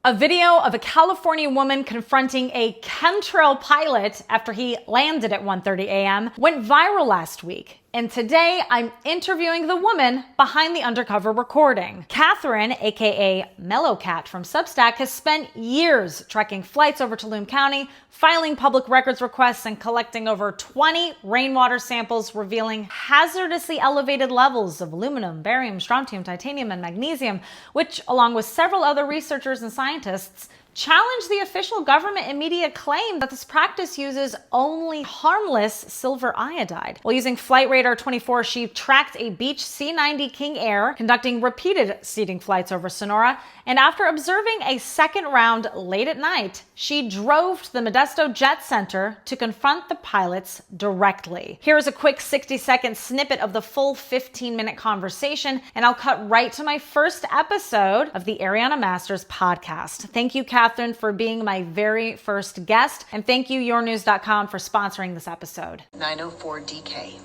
A video of a California woman confronting a chemtrail pilot after he landed at 1:30 a.m. went viral last week. And today I'm interviewing the woman behind the undercover recording. Kathryn, aka Mellowcat from Substack, has spent years tracking flights over Tulum County, filing public records requests, and collecting over 20 rainwater samples revealing hazardously elevated levels of aluminum, barium, strontium, titanium, and magnesium, which, along with several other researchers and scientists, challenge the official government and media claim that this practice uses only harmless silver iodide. While using Flight Radar 24, she tracked a Beech C-90 King Air, conducting repeated seeding flights over Sonora, and after observing a second round late at night, she drove to the Modesto Jet Center to confront the pilots directly. Here is a quick 60-second snippet of the full 15-minute conversation, and I'll cut right to my first episode of the Ariana Masters podcast. Thank you, Kathryn, for being my very first guest, and thank you, yournews.com, for sponsoring this episode. 904 DK.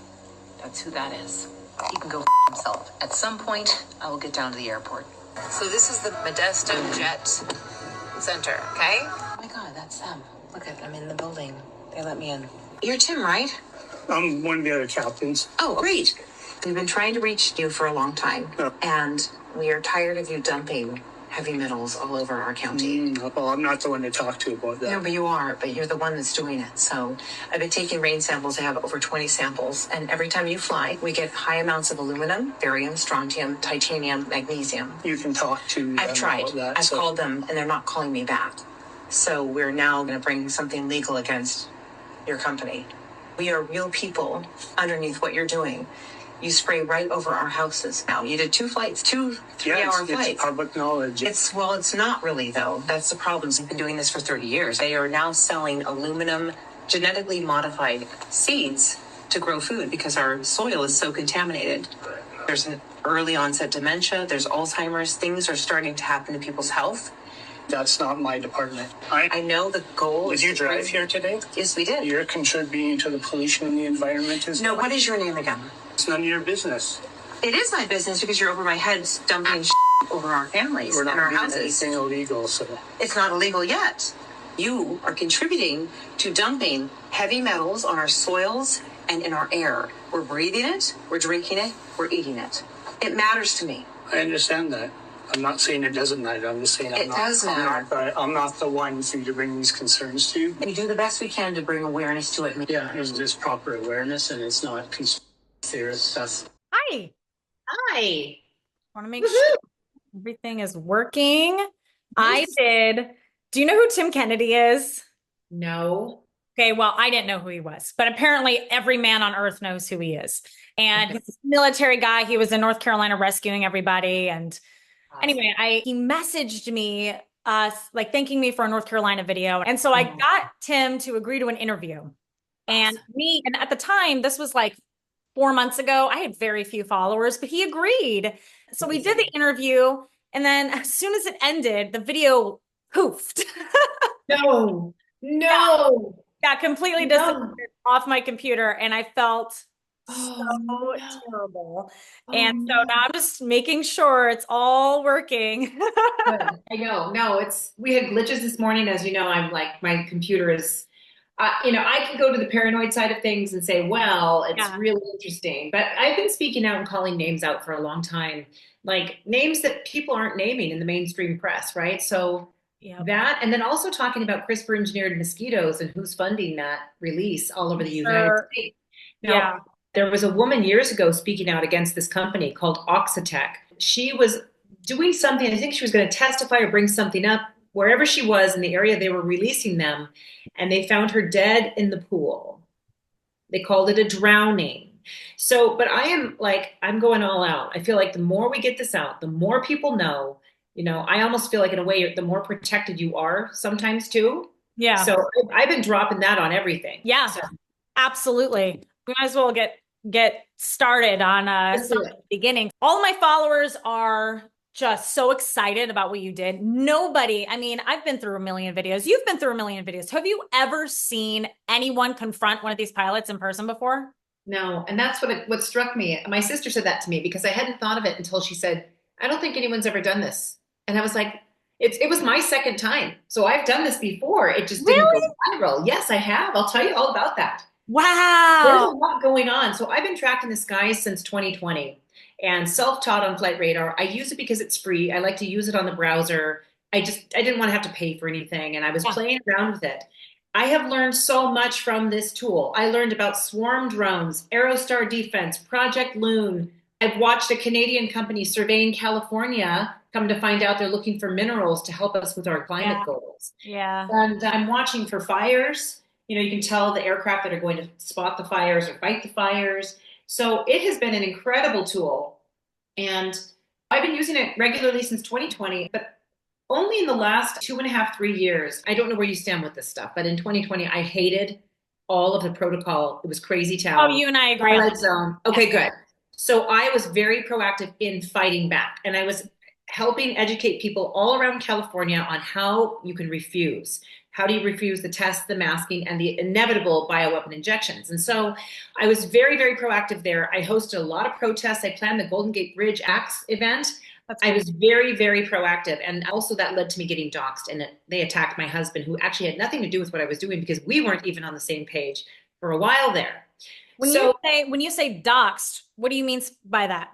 That's who that is. He can go himself. At some point, I will get down to the airport. So this is the Modesto Jet Center, okay? Oh my God, that's them. Look at them in the building. They let me in. You're Tim, right? I'm one of the other captains. Oh, great. We've been trying to reach you for a long time, and we are tired of you dumping heavy metals all over our county. Well, I'm not the one to talk to about that. No, but you are. But you're the one that's doing it. So I've been taking rain samples. I have over 20 samples. And every time you fly, we get high amounts of aluminum, barium, strontium, titanium, magnesium. You can talk to I've tried. That, I've called them, and they're not calling me back. So we're now going to bring something legal against your company. We are real people underneath what you're doing. You spray right over our houses now. You did 2 flights, 2 3-hour flights. It's public knowledge. It's not really, though. That's the problem. We've been doing this for 30 years. They are now selling aluminum, genetically modified seeds to grow food because our soil is so contaminated. There's an early onset dementia. There's Alzheimer's. Things are starting to happen to people's health. That's not my department. I know the goal. Did you drive here today? Yes, we did. You're contributing to the pollution in the environment as No, well? what is your name again? It's none of your business. It is my business because you're over my head dumping over our families We're and not our doing houses. anything illegal, so... It's not illegal yet. You are contributing to dumping heavy metals on our soils and in our air. We're breathing it, we're drinking it, we're eating it. It matters to me. I understand that. I'm not saying it doesn't matter. I'm just saying It does matter. I'm not the one for you to bring these concerns to. We do the best we can to bring awareness to it. Yeah, there's just proper awareness, and it's not conspiracy stuff. Hi. Hi. Want to make sure everything is working. I did. Do you know who Tim Kennedy is? No. Okay, well, I didn't know who he was, but apparently every man on earth knows who he is. And he's a military guy. He was in North Carolina rescuing everybody. And anyway, he messaged me, thanking me for a North Carolina video. And so I got Tim to agree to an interview. And at the time, this was like 4 months ago, I had very few followers, but he agreed. So we did the interview. And then as soon as it ended, the video poofed. No. Got completely disappeared off my computer. And I felt so terrible. And so now I'm just making sure it's all working. Good. I know. No, we had glitches this morning. As you know, I'm like, my computer is, I can go to the paranoid side of things and say, well, it's really interesting. But I've been speaking out and calling names out for a long time, like names that people aren't naming in the mainstream press, right? So that, and then also talking about CRISPR engineered mosquitoes and who's funding that release all over the United States. Now, there was a woman years ago speaking out against this company called Oxitec. She was doing something, I think she was going to testify or bring something up wherever she was in the area they were releasing them, and they found her dead in the pool. They called it a drowning. So, but I'm going all out. I feel like the more we get this out, the more people know. I almost feel like in a way, the more protected you are sometimes too. Yeah. So I've been dropping that on everything. Yeah, so. Absolutely. We might as well get started on the beginning. All of my followers are just so excited about what you did. I've been through a million videos. You've been through a million videos. Have you ever seen anyone confront one of these pilots in person before? No. And that's what struck me. My sister said that to me because I hadn't thought of it until she said, I don't think anyone's ever done this. And I was like, It was my second time. So I've done this before. It just didn't Really? go viral. Yes, I have. I'll tell you all about that. There's a Wow. lot going on. So I've been tracking the skies since 2020 and self-taught on Flight Radar. I use it because it's free. I like to use it on the browser. I didn't want to have to pay for anything, and I was Yeah. playing around with it. I have learned so much from this tool. I learned about swarm drones, Aerostar defense, Project Loon. I've watched a Canadian company surveying California come to find out they're looking for minerals to help us with our climate Yeah. goals. Yeah. And I'm watching for fires. You know, you can tell the aircraft that are going to spot the fires or fight the fires. So it has been an incredible tool. And I've been using it regularly since 2020, but only in the last 2.5, 3 years. I don't know where you stand with this stuff, but in 2020, I hated all of the protocol. It was crazy Oh, town. you and I agree on Twilight that. Zone. Okay, good. So I was very proactive in fighting back, and I was helping educate people all around California on how you can refuse. How do you refuse the tests, the masking, and the inevitable bioweapon injections? And so I was very, very proactive there. I hosted a lot of protests. I planned the Golden Gate Bridge Acts event. That's I great. was very, very proactive. And also that led to me getting doxxed. And they attacked my husband, who actually had nothing to do with what I was doing because we weren't even on the same page for a while there. So When you say doxed, what do you mean by that?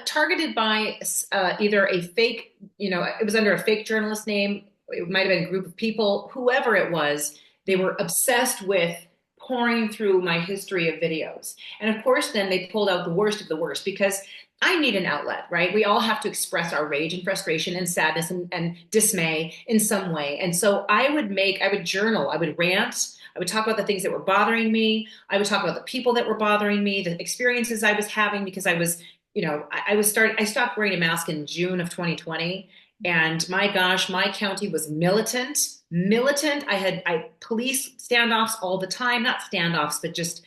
targeted by either a fake, it was under a fake journalist name. It might have been a group of people, whoever it was, they were obsessed with pouring through my history of videos. And of course, then they pulled out the worst of the worst because I need an outlet, right? We all have to express our rage and frustration and sadness and dismay in some way. And so I would journal, I would rant, I would talk about the things that were bothering me. I would talk about the people that were bothering me, the experiences I was having because I was, I stopped wearing a mask in June of 2020. And my gosh, my county was militant. I police standoffs all the time, not standoffs, but just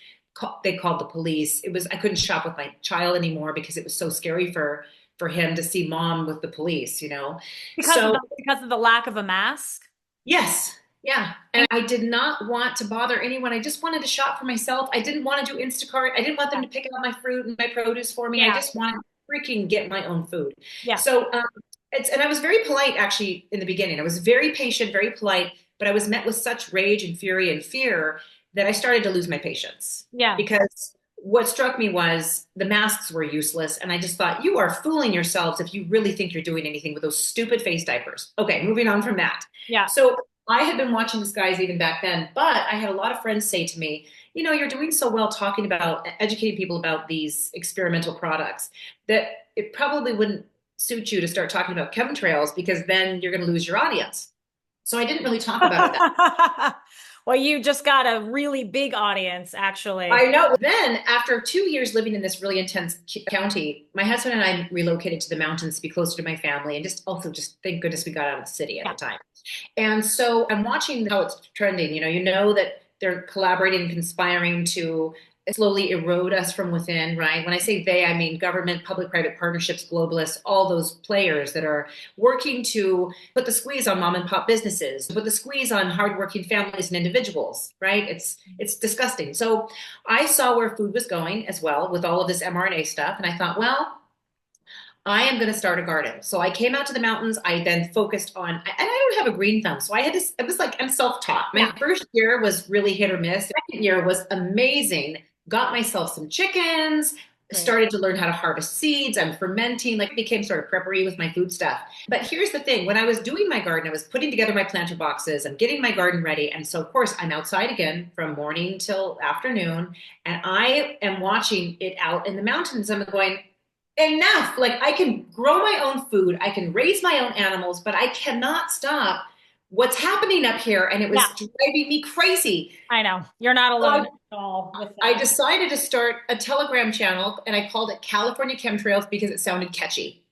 they called the police. I couldn't shop with my child anymore because it was so scary for him to see mom with the police, Because of the lack of a mask? Yes. Yeah. And I did not want to bother anyone. I just wanted to shop for myself. I didn't want to do Instacart. I didn't want them to pick out my fruit and my produce for me. I just wanted to freaking get my own food. Yeah. So and I was very polite actually in the beginning. I was very patient, very polite, but I was met with such rage and fury and fear that I started to lose my patience. Yeah. Because what struck me was the masks were useless. And I just thought, you are fooling yourselves if you really think you're doing anything with those stupid face diapers. Okay, moving on from that. Yeah. So I had been watching this guys even back then, but I had a lot of friends say to me, you're doing so well talking about educating people about these experimental products that it probably wouldn't suit you to start talking about chemtrails because then you're going to lose your audience. So I didn't really talk about it. Well, you just got a really big audience, actually. I know. Then after 2 years living in this really intense county, my husband and I relocated to the mountains to be closer to my family and just thank goodness we got out of the city at the time. And so I'm watching how it's trending. You know that they're collaborating and conspiring to slowly erode us from within, right? When I say they, I mean government, public-private partnerships, globalists, all those players that are working to put the squeeze on mom and pop businesses, put the squeeze on hardworking families and individuals, right? It's disgusting. So I saw where food was going as well with all of this mRNA stuff. And I thought, well, I am going to start a garden. So I came out to the mountains. I then focused on, and I don't have a green thumb. So it was like, I'm self-taught. My first year was really hit or miss. Second year was amazing. Got myself some chickens, started to learn how to harvest seeds. I'm fermenting, became sort of preppery with my food stuff. But here's the thing. When I was doing my garden, I was putting together my planter boxes. I'm getting my garden ready. And so, of course, I'm outside again from morning till afternoon. And I am watching it out in the mountains. I'm going, enough. I can grow my own food. I can raise my own animals, but I cannot stop what's happening up here. And it was driving me crazy. I know. You're not alone at all with that. I decided to start a Telegram channel and I called it California Chemtrails because it sounded catchy.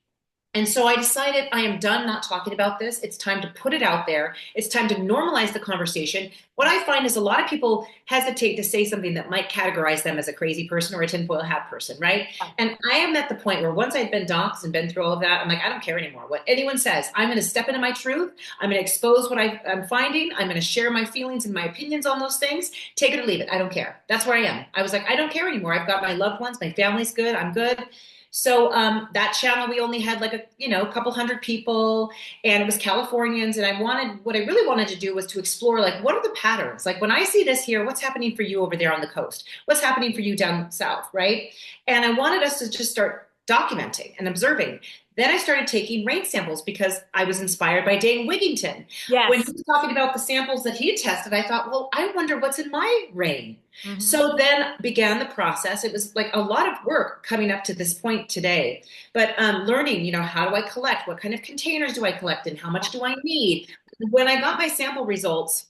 And so I decided I am done not talking about this. It's time to put it out there. It's time to normalize the conversation. What I find is a lot of people hesitate to say something that might categorize them as a crazy person or a tinfoil hat person, right? And I am at the point where once I've been doxxed and been through all of that, I'm like, I don't care anymore. What anyone says, I'm going to step into my truth. I'm going to expose what I'm finding. I'm going to share my feelings and my opinions on those things. Take it or leave it. I don't care. That's where I am. I was like, I don't care anymore. I've got my loved ones. My family's good. I'm good. So that channel, we only had like a couple hundred people, and it was Californians. And what I really wanted to do was to explore, like, what are the patterns? Like, when I see this here, what's happening for you over there on the coast? What's happening for you down south, right? And I wanted us to just start documenting and observing. Then I started taking rain samples because I was inspired by Dane Wigington. Yes. When he was talking about the samples that he had tested, I thought, well, I wonder what's in my rain. Mm-hmm. So then began the process. It was like a lot of work coming up to this point today, but learning, how do I collect? What kind of containers do I collect in? How much do I need? When I got my sample results,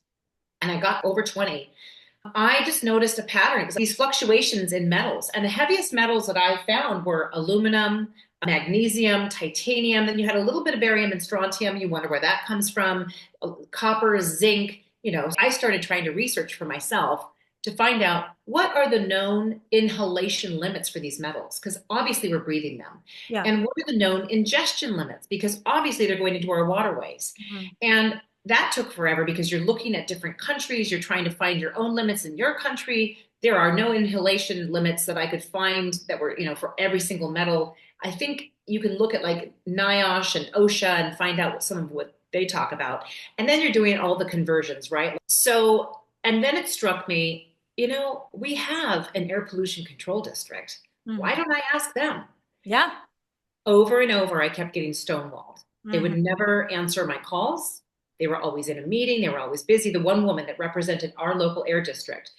and I got over 20, I just noticed a pattern, these fluctuations in metals. And the heaviest metals that I found were aluminum, magnesium, titanium. Then you had a little bit of barium and strontium. You wonder where that comes from. Copper, zinc. I started trying to research for myself to find out what are the known inhalation limits for these metals, because obviously we're breathing them. Yeah. And what are the known ingestion limits, because obviously they're going into our waterways. Mm-hmm. And that took forever because you're looking at different countries. You're trying to find your own limits in your country. There are no inhalation limits that I could find that were, for every single metal. I think you can look at like NIOSH and OSHA and find out some of what they talk about. And then you're doing all the conversions, right? So, and then it struck me, we have an air pollution control district. Mm-hmm. Why don't I ask them? Yeah. Over and over, I kept getting stonewalled. Mm-hmm. They would never answer my calls. They were always in a meeting. They were always busy. The one woman that represented our local air district.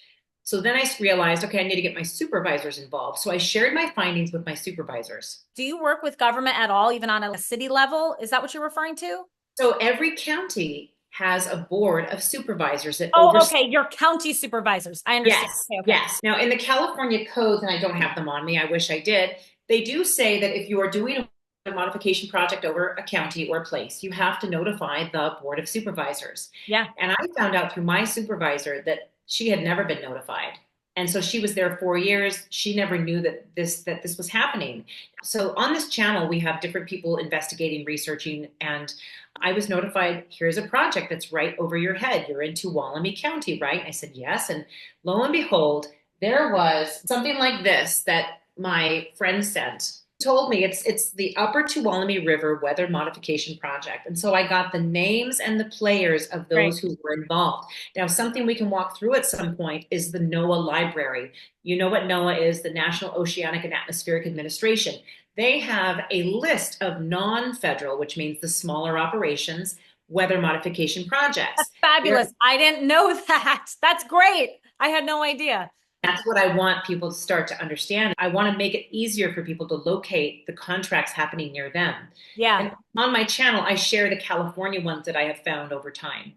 So then I realized, okay, I need to get my supervisors involved. So I shared my findings with my supervisors. Do you work with government at all, even on a city level? Is that what you're referring to? So every county has a board of supervisors that okay, your county supervisors. I understand. Yes, okay. Yes. Now, in the California codes, and I don't have them on me, I wish I did, they do say that if you are doing a modification project over a county or place, you have to notify the board of supervisors. Yeah. And I found out through my supervisor that she had never been notified. And so she was there 4 years. She never knew that this was happening. So on this channel, we have different people investigating, researching, and I was notified, here's a project that's right over your head. You're in Tuolumne County, right? I said, yes. And lo and behold, there was something like this that my friend sent. Told me it's the Upper Tuolumne River Weather Modification Project. And so I got the names and the players of those who were involved. Now, something we can walk through at some point is the NOAA library. You know what NOAA is, the National Oceanic and Atmospheric Administration. They have a list of non-federal, which means the smaller operations, weather modification projects. That's fabulous. I didn't know that. That's great. I had no idea. That's what I want people to start to understand. I want to make it easier for people to locate the contracts happening near them. Yeah. And on my channel, I share the California ones that I have found over time.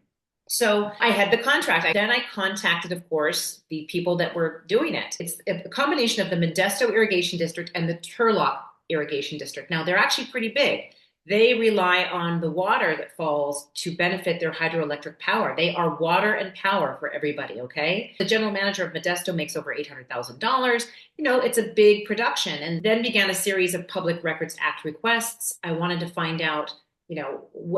So I had the contract. Then I contacted, of course, the people that were doing it. It's a combination of the Modesto Irrigation District and the Turlock Irrigation District. Now, they're actually pretty big. They rely on the water that falls to benefit their hydroelectric power. They are water and power for everybody, okay? The general manager of Modesto makes over $800,000. It's a big production. And then began a series of Public Records Act requests. I wanted to find out,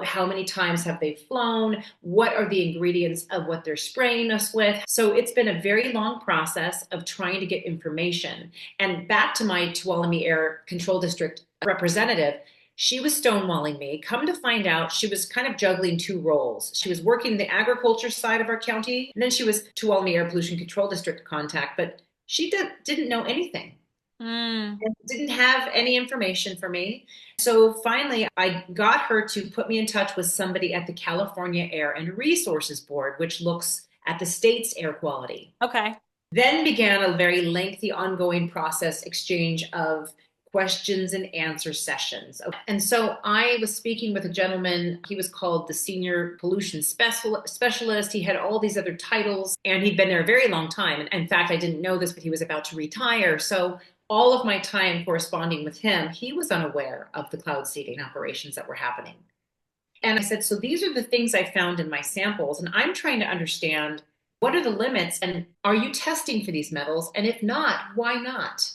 how many times have they flown? What are the ingredients of what they're spraying us with? So it's been a very long process of trying to get information. And back to my Tuolumne Air Control District representative, she was stonewalling me. Come to find out, she was kind of juggling two roles. She was working the agriculture side of our county, and then she was Tuolumne Air Pollution Control District contact, but she didn't know anything. And didn't have any information for me. So finally, I got her to put me in touch with somebody at the California Air and Resources Board, which looks at the state's air quality. Okay. Then began a very lengthy ongoing process exchange of questions and answer sessions. And so I was speaking with a gentleman. He was called the Senior Pollution Specialist. He had all these other titles, and he'd been there a very long time. And in fact, I didn't know this, but he was about to retire. So all of my time corresponding with him, he was unaware of the cloud seeding operations that were happening. And I said, so these are the things I found in my samples, and I'm trying to understand what are the limits, and are you testing for these metals? And if not, why not?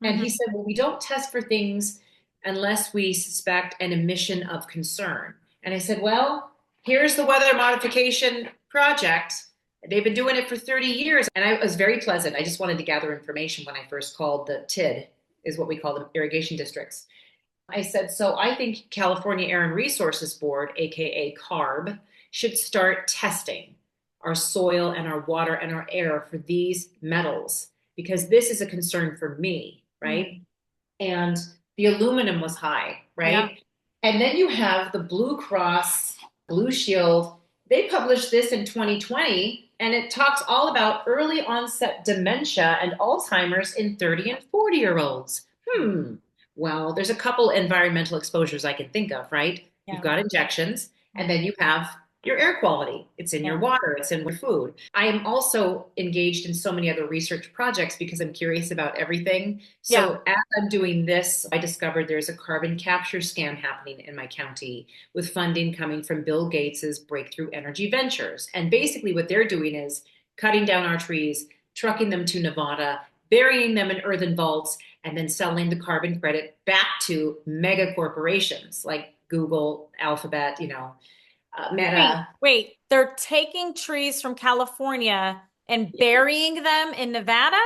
And he said, well, we don't test for things unless we suspect an emission of concern. And I said, well, here's the weather modification project. They've been doing it for 30 years. And I was very pleasant. I just wanted to gather information when I first called the TID. is what we call them, irrigation districts. I said, so I think California Air and Resources Board, aka CARB, should start testing our soil and our water and our air for these metals, because this is a concern for me, right? And the aluminum was high, right? Yeah. And then you have the Blue Cross, Blue Shield. They published this in 2020, and it talks all about early onset dementia and Alzheimer's in 30 and 40-year-olds. Well, there's a couple environmental exposures I can think of, right? Yeah. You've got injections, and then you have your air quality. It's in your water, it's in your food. I am also engaged in so many other research projects because I'm curious about everything. So as I'm doing this, I discovered there's a carbon capture scam happening in my county with funding coming from Bill Gates's Breakthrough Energy Ventures. And basically what they're doing is cutting down our trees, trucking them to Nevada, burying them in earthen vaults, and then selling the carbon credit back to mega corporations like Google, Alphabet, Meta. Wait, they're taking trees from California and burying them in Nevada?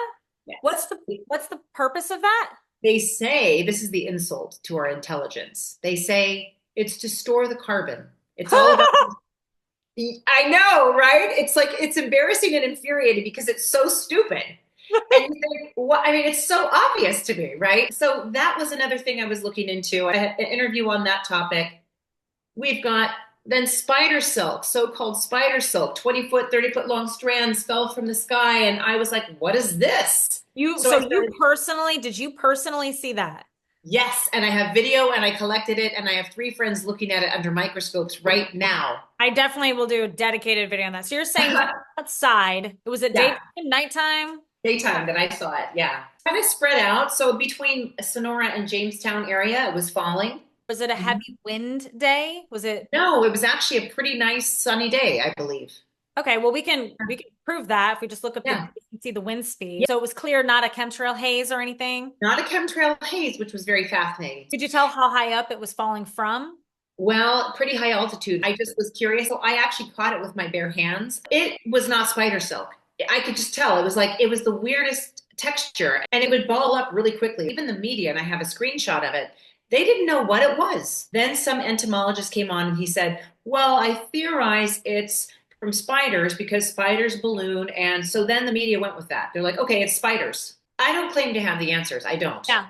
Yes. What's the purpose of that? They say, this is the insult to our intelligence. They say it's to store the carbon. It's all about I know, right? It's like, it's embarrassing and infuriating because it's so stupid. And you think, well, I mean, it's so obvious to me, right? So that was another thing I was looking into. I had an interview on that topic. We've got then spider silk, so-called spider silk, 20-foot, 30-foot long strands fell from the sky. And I was like, what is this? Did you personally see that? Yes. And I have video and I collected it. And I have 3 friends looking at it under microscopes right now. I definitely will do a dedicated video on that. So you're saying outside, it was at daytime, nighttime? Daytime that I saw it. Yeah. Kind of spread out. So between Sonora and Jamestown area, it was falling. Was it a heavy wind day? Was it? No, it was actually a pretty nice sunny day, I believe. Okay, well we can prove that if we just look up you can see the wind speed. So it was clear, not a chemtrail haze or anything? Not a chemtrail haze, which was very fascinating. Could you tell how high up it was falling from? Well, pretty high altitude. I just was curious. So I actually caught it with my bare hands. It was not spider silk. I could just tell. It was the weirdest texture, and it would ball up really quickly. Even the media, and I have a screenshot of it, they didn't know what it was. Then some entomologist came on and he said, well, I theorize it's from spiders because spiders balloon. And so then the media went with that. They're like, okay, it's spiders. I don't claim to have the answers. I don't. Yeah.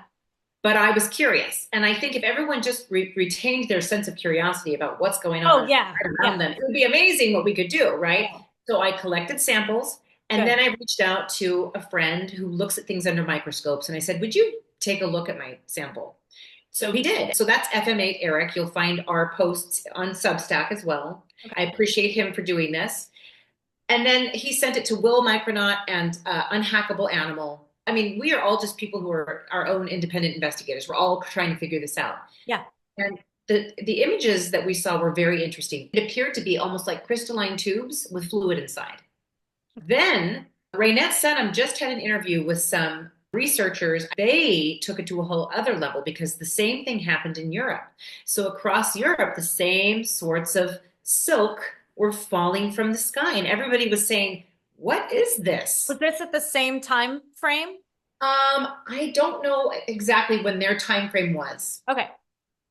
But I was curious. And I think if everyone just retained their sense of curiosity about what's going on around them, it would be amazing what we could do, right? Yeah. So I collected samples. And then I reached out to a friend who looks at things under microscopes. And I said, would you take a look at my sample? So he did. So that's FM8 Eric. You'll find our posts on Substack as well. Okay. I appreciate him for doing this. And then he sent it to Will Micronaut and Unhackable Animal. I mean, we are all just people who are our own independent investigators. We're all trying to figure this out. Yeah. And the images that we saw were very interesting. It appeared to be almost like crystalline tubes with fluid inside. Then Raynette Senham just had an interview with some researchers. They took it to a whole other level because the same thing happened in Europe. So across Europe, the same sorts of silk were falling from the sky, and everybody was saying, what is this? Was this at the same time frame? I don't know exactly when their time frame was. Okay.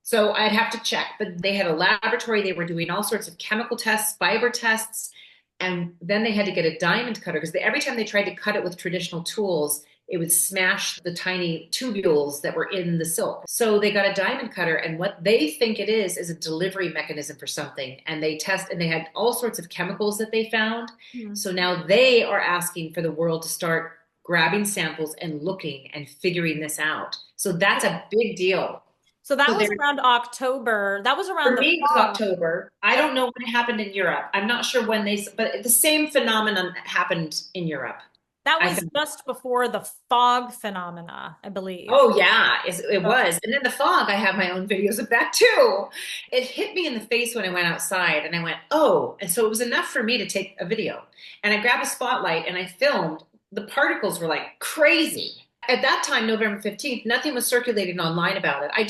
So I'd have to check, but they had a laboratory. They were doing all sorts of chemical tests, fiber tests, and then they had to get a diamond cutter because every time they tried to cut it with traditional tools, it would smash the tiny tubules that were in the silk. So they got a diamond cutter, and what they think it is a delivery mechanism for something. And they test, and they had all sorts of chemicals that they found. Mm-hmm. So now they are asking for the world to start grabbing samples and looking and figuring this out. So that's a big deal. So that was around October. That was around for me, it was October. I don't know when it happened in Europe. I'm not sure when but the same phenomenon happened in Europe. That was just before the fog phenomena, I believe. Oh, yeah, it was. And then the fog, I have my own videos of that too. It hit me in the face when I went outside and I went, oh. And so it was enough for me to take a video. And I grabbed a spotlight and I filmed. The particles were like crazy. At that time, November 15th, nothing was circulating online about it. I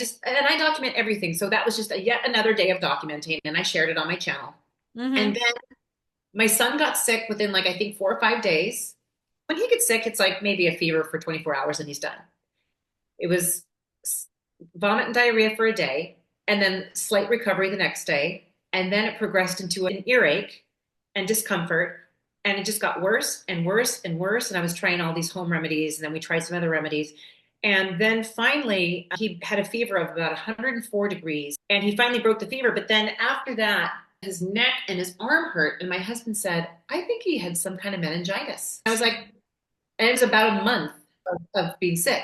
document everything. So that was just yet another day of documenting, and I shared it on my channel. Mm-hmm. And then my son got sick within I think 4 or 5 days. When he gets sick, it's like maybe a fever for 24 hours and he's done. It was vomit and diarrhea for a day, and then slight recovery the next day. And then it progressed into an earache and discomfort. And it just got worse and worse and worse. And I was trying all these home remedies, and then we tried some other remedies. And then finally, he had a fever of about 104 degrees, and he finally broke the fever. But then after that, his neck and his arm hurt. And my husband said, I think he had some kind of meningitis. I was like, and it was about a month of being sick.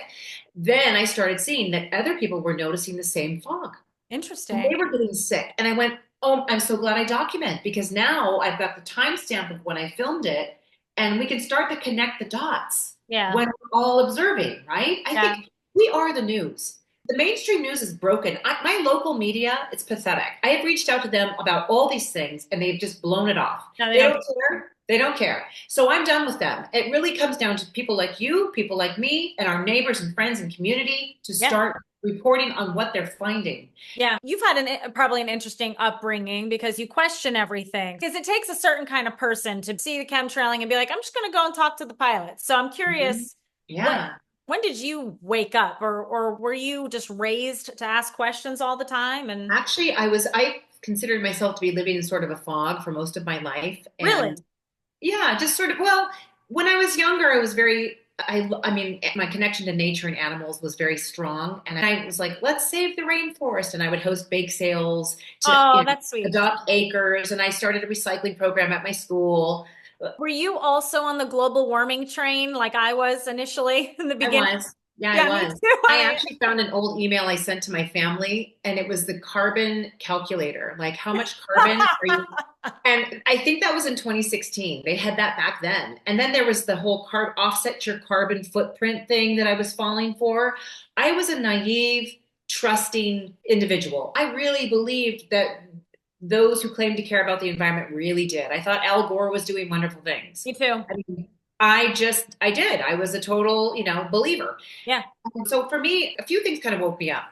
Then I started seeing that other people were noticing the same fog. Interesting. And they were getting sick. And I went, oh, I'm so glad I document, because now I've got the timestamp of when I filmed it, and we can start to connect the dots when we're all observing, right? I think we are the news. The mainstream news is broken. My local media, it's pathetic. I have reached out to them about all these things, and they've just blown it off. No, they don't care. They don't care. So I'm done with them. It really comes down to people like you, people like me, and our neighbors and friends and community to start reporting on what they're finding. Yeah, you've had probably an interesting upbringing, because you question everything. Because it takes a certain kind of person to see the chemtrailing and be like, I'm just going to go and talk to the pilots. So I'm curious, when did you wake up, or were you just raised to ask questions all the time? And actually, I considered myself to be living in sort of a fog for most of my life. And really? Yeah, just sort of, well, when I was younger, I was very, I mean, my connection to nature and animals was very strong. And I was like, let's save the rainforest. And I would host bake sales to that's sweet. Adopt acres. And I started a recycling program at my school. Were you also on the global warming train like I was initially in the beginning? I was. Yeah, I was. I actually found an old email I sent to my family, and it was the carbon calculator. Like, how much carbon are you? And I think that was in 2016. They had that back then. And then there was the whole offset your carbon footprint thing that I was falling for. I was a naive, trusting individual. I really believed that those who claimed to care about the environment really did. I thought Al Gore was doing wonderful things. Me too. I mean, I did. I was a total, believer. Yeah. So for me, a few things kind of woke me up.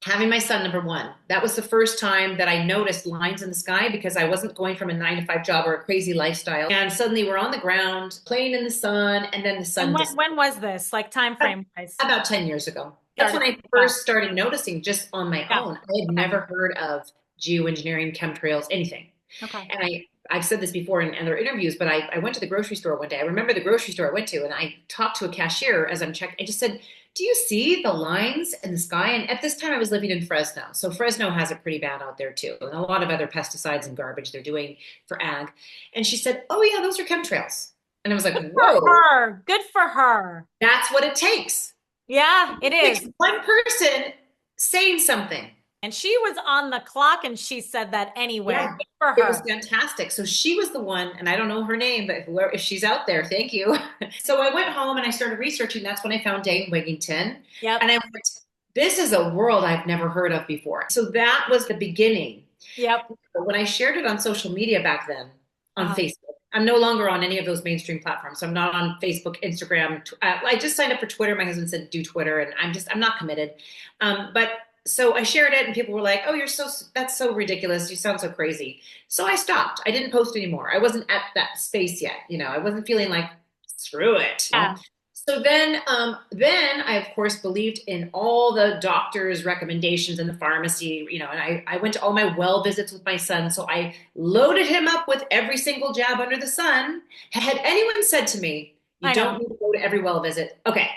Having my son, number one, that was the first time that I noticed lines in the sky, because I wasn't going from a 9-to-5 job or a crazy lifestyle. And suddenly we're on the ground playing in the sun, and then the sun. And when was this, like time frame wise? About 10 years ago. That's when I first started noticing just on my own. I had never heard of geoengineering, chemtrails, anything. Okay. And I've said this before in other interviews, but I went to the grocery store one day. I remember the grocery store I went to, and I talked to a cashier as I'm checking. I just said, do you see the lines in the sky? And at this time I was living in Fresno. So Fresno has it pretty bad out there too. And a lot of other pesticides and garbage they're doing for ag. And she said, oh yeah, those are chemtrails. And I was like, whoa. Good for her. That's what it takes. Yeah, it is. It takes one person saying something. And she was on the clock, and she said that anyway. Yeah, good for her. It was fantastic. So she was the one, and I don't know her name, but if she's out there, thank you. So I went home and I started researching. That's when I found Dane Wigington. Yep. And I went, this is a world I've never heard of before. So that was the beginning. Yep. But when I shared it on social media back then, on Facebook, I'm no longer on any of those mainstream platforms. So I'm not on Facebook, Instagram. I just signed up for Twitter. My husband said, do Twitter. And I'm not committed. So I shared it, and people were like, oh, that's so ridiculous. You sound so crazy. So I stopped. I didn't post anymore. I wasn't at that space yet. I wasn't feeling like, screw it. Yeah. So then I, of course, believed in all the doctor's recommendations in the pharmacy, and I went to all my well visits with my son. So I loaded him up with every single jab under the sun. Had anyone said to me, you don't need to go to every well visit? Okay.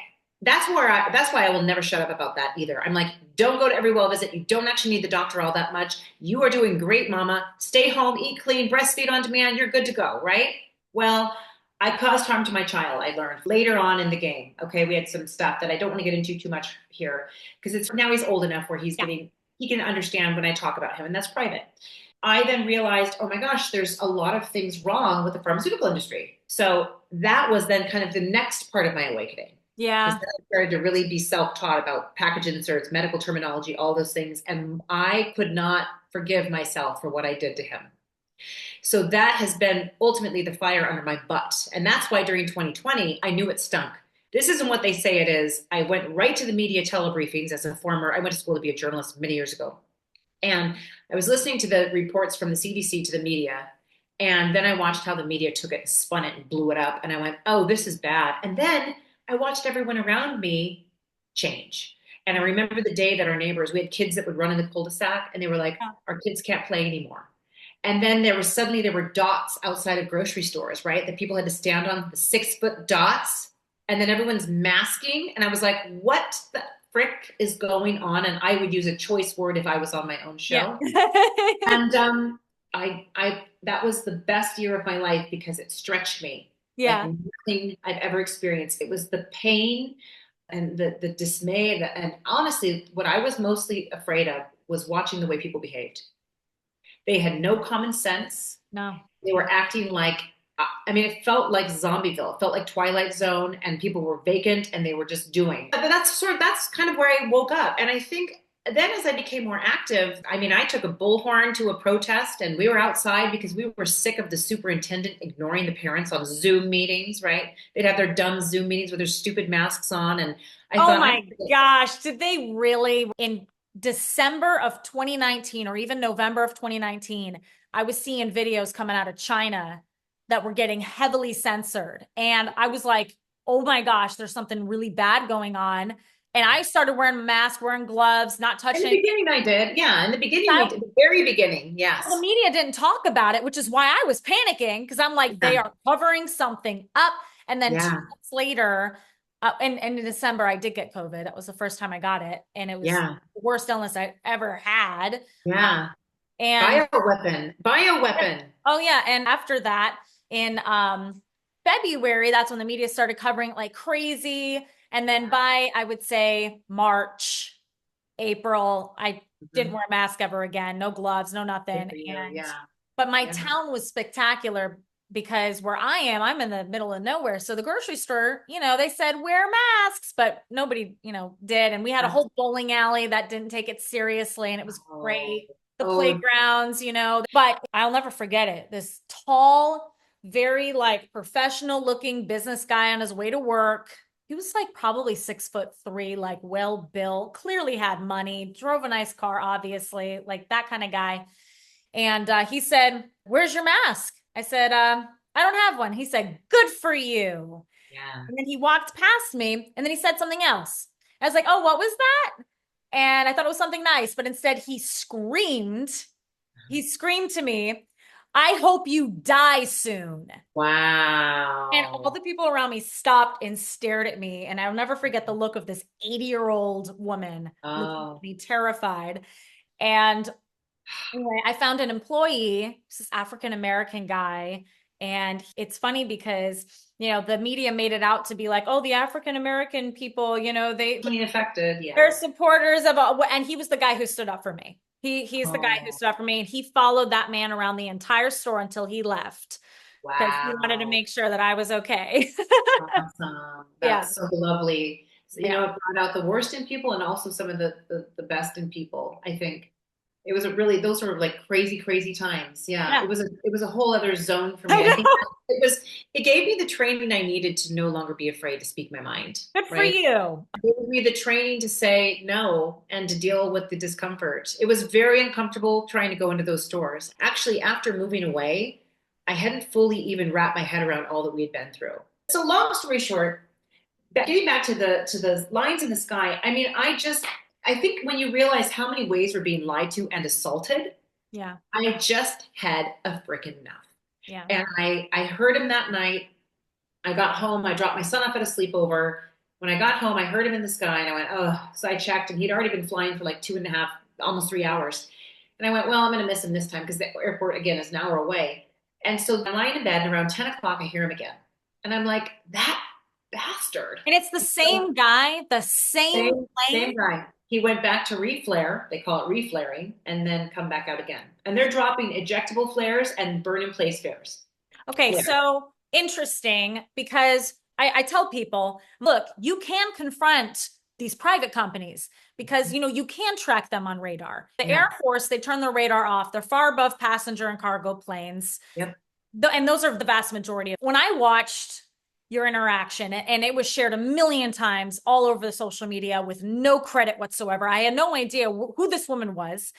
That's why I will never shut up about that either. I'm like, don't go to every well visit. You don't actually need the doctor all that much. You are doing great, mama. Stay home, eat clean, breastfeed on demand. You're good to go, right? Well, I caused harm to my child, I learned later on in the game. Okay, we had some stuff that I don't want to get into too much here, because now he's old enough where he can understand when I talk about him, and that's private. I then realized, oh my gosh, there's a lot of things wrong with the pharmaceutical industry. So that was then kind of the next part of my awakening. Yeah. I started to really be self-taught about package inserts, medical terminology, all those things. And I could not forgive myself for what I did to him. So that has been ultimately the fire under my butt. And that's why during 2020, I knew it stunk. This isn't what they say it is. I went right to the media telebriefings I went to school to be a journalist many years ago. And I was listening to the reports from the CDC to the media. And then I watched how the media took it, spun it, and blew it up. And I went, oh, this is bad. And then I watched everyone around me change. And I remember the day that our neighbors, we had kids that would run in the cul-de-sac and they were like, our kids can't play anymore. And then there were dots outside of grocery stores, right? That people had to stand on, the 6-foot dots, and then everyone's masking. And I was like, what the frick is going on? And I would use a choice word if I was on my own show. Yeah. And that was the best year of my life because it stretched me. Yeah. Like nothing I've ever experienced. It was the pain and the dismay, and honestly, what I was mostly afraid of was watching the way people behaved. They had no common sense. No. They were acting like, I mean, it felt like Zombieville. It felt like Twilight Zone, and people were vacant and they were just doing. But that's kind of where I woke up. And I think then as I became more active, I mean, I took a bullhorn to a protest and we were outside because we were sick of the superintendent ignoring the parents on Zoom meetings, right? They'd have their dumb Zoom meetings with their stupid masks on. And I thought, oh my gosh, did they really? In December of 2019 or even November of 2019, I was seeing videos coming out of China that were getting heavily censored. And I was like, oh my gosh, there's something really bad going on. And I started wearing a mask, wearing gloves, not touching. In the beginning, I did. Yeah, in the beginning, we did. The very beginning, yes. The media didn't talk about it, which is why I was panicking, because I'm like, they are covering something up. And then 2 months later, and in December, I did get COVID. That was the first time I got it. And it was the worst illness I ever had. Yeah. And bioweapon. Oh, yeah. And after that, in February, that's when the media started covering it like crazy. And then by, I would say, March, April, I didn't wear a mask ever again. No gloves, no nothing. But my town was spectacular because where I am, I'm in the middle of nowhere. So the grocery store, they said, wear masks, but nobody, did. And we had a whole bowling alley that didn't take it seriously. And it was great. The playgrounds, but I'll never forget it. This tall, very like professional looking business guy on his way to work. He was like probably 6'3", like well built, clearly had money, drove a nice car, obviously, like that kind of guy. And he said, "Where's your mask?" I said, "I don't have one." He said, "Good for you." Yeah. And then he walked past me and then he said something else. I was like, "Oh, what was that?" And I thought it was something nice, but instead he screamed. He screamed to me, "I hope you die soon." Wow. And all the people around me stopped and stared at me. And I'll never forget the look of this 80-year-old woman looking at me terrified. And anyway, I found an employee, this African-American guy. And it's funny because, the media made it out to be like, oh, the African-American people, they affected. Yeah. They're supporters of all, and he was the guy who stood up for me. He's the guy who stood up for me, and he followed that man around the entire store until he left. Because he wanted to make sure that I was okay. Awesome. That's so lovely. So, it brought out the worst in people and also some of the best in people, I think. It was those were like crazy, crazy times. Yeah. It was a whole other zone for me. I think it gave me the training I needed to no longer be afraid to speak my mind. Good for you. It gave me the training to say no and to deal with the discomfort. It was very uncomfortable trying to go into those stores. Actually, after moving away, I hadn't fully even wrapped my head around all that we had been through. So long story short, getting back to the lines in the sky, I mean, I think when you realize how many ways we're being lied to and assaulted, I just had a frickin' enough. Yeah. And I heard him that night. I got home. I dropped my son off at a sleepover. When I got home, I heard him in the sky and I went, oh, so I checked and he'd already been flying for like 2.5, almost 3 hours. And I went, well, I'm going to miss him this time because the airport, again, is an hour away. And so I'm lying in bed and around 10 o'clock, I hear him again. And I'm like, that bastard. And it's the same guy, the same plane. Same guy. He went back to reflare, they call it reflaring, and then come back out again. And they're dropping ejectable flares and burn-in-place flares. Okay, so interesting, because I tell people, look, you can confront these private companies because, you can track them on radar. The Air Force, they turn their radar off. They're far above passenger and cargo planes. Yep. And those are the vast majority. When I watched your interaction, and it was shared a million times all over the social media with no credit whatsoever. I had no idea who this woman was.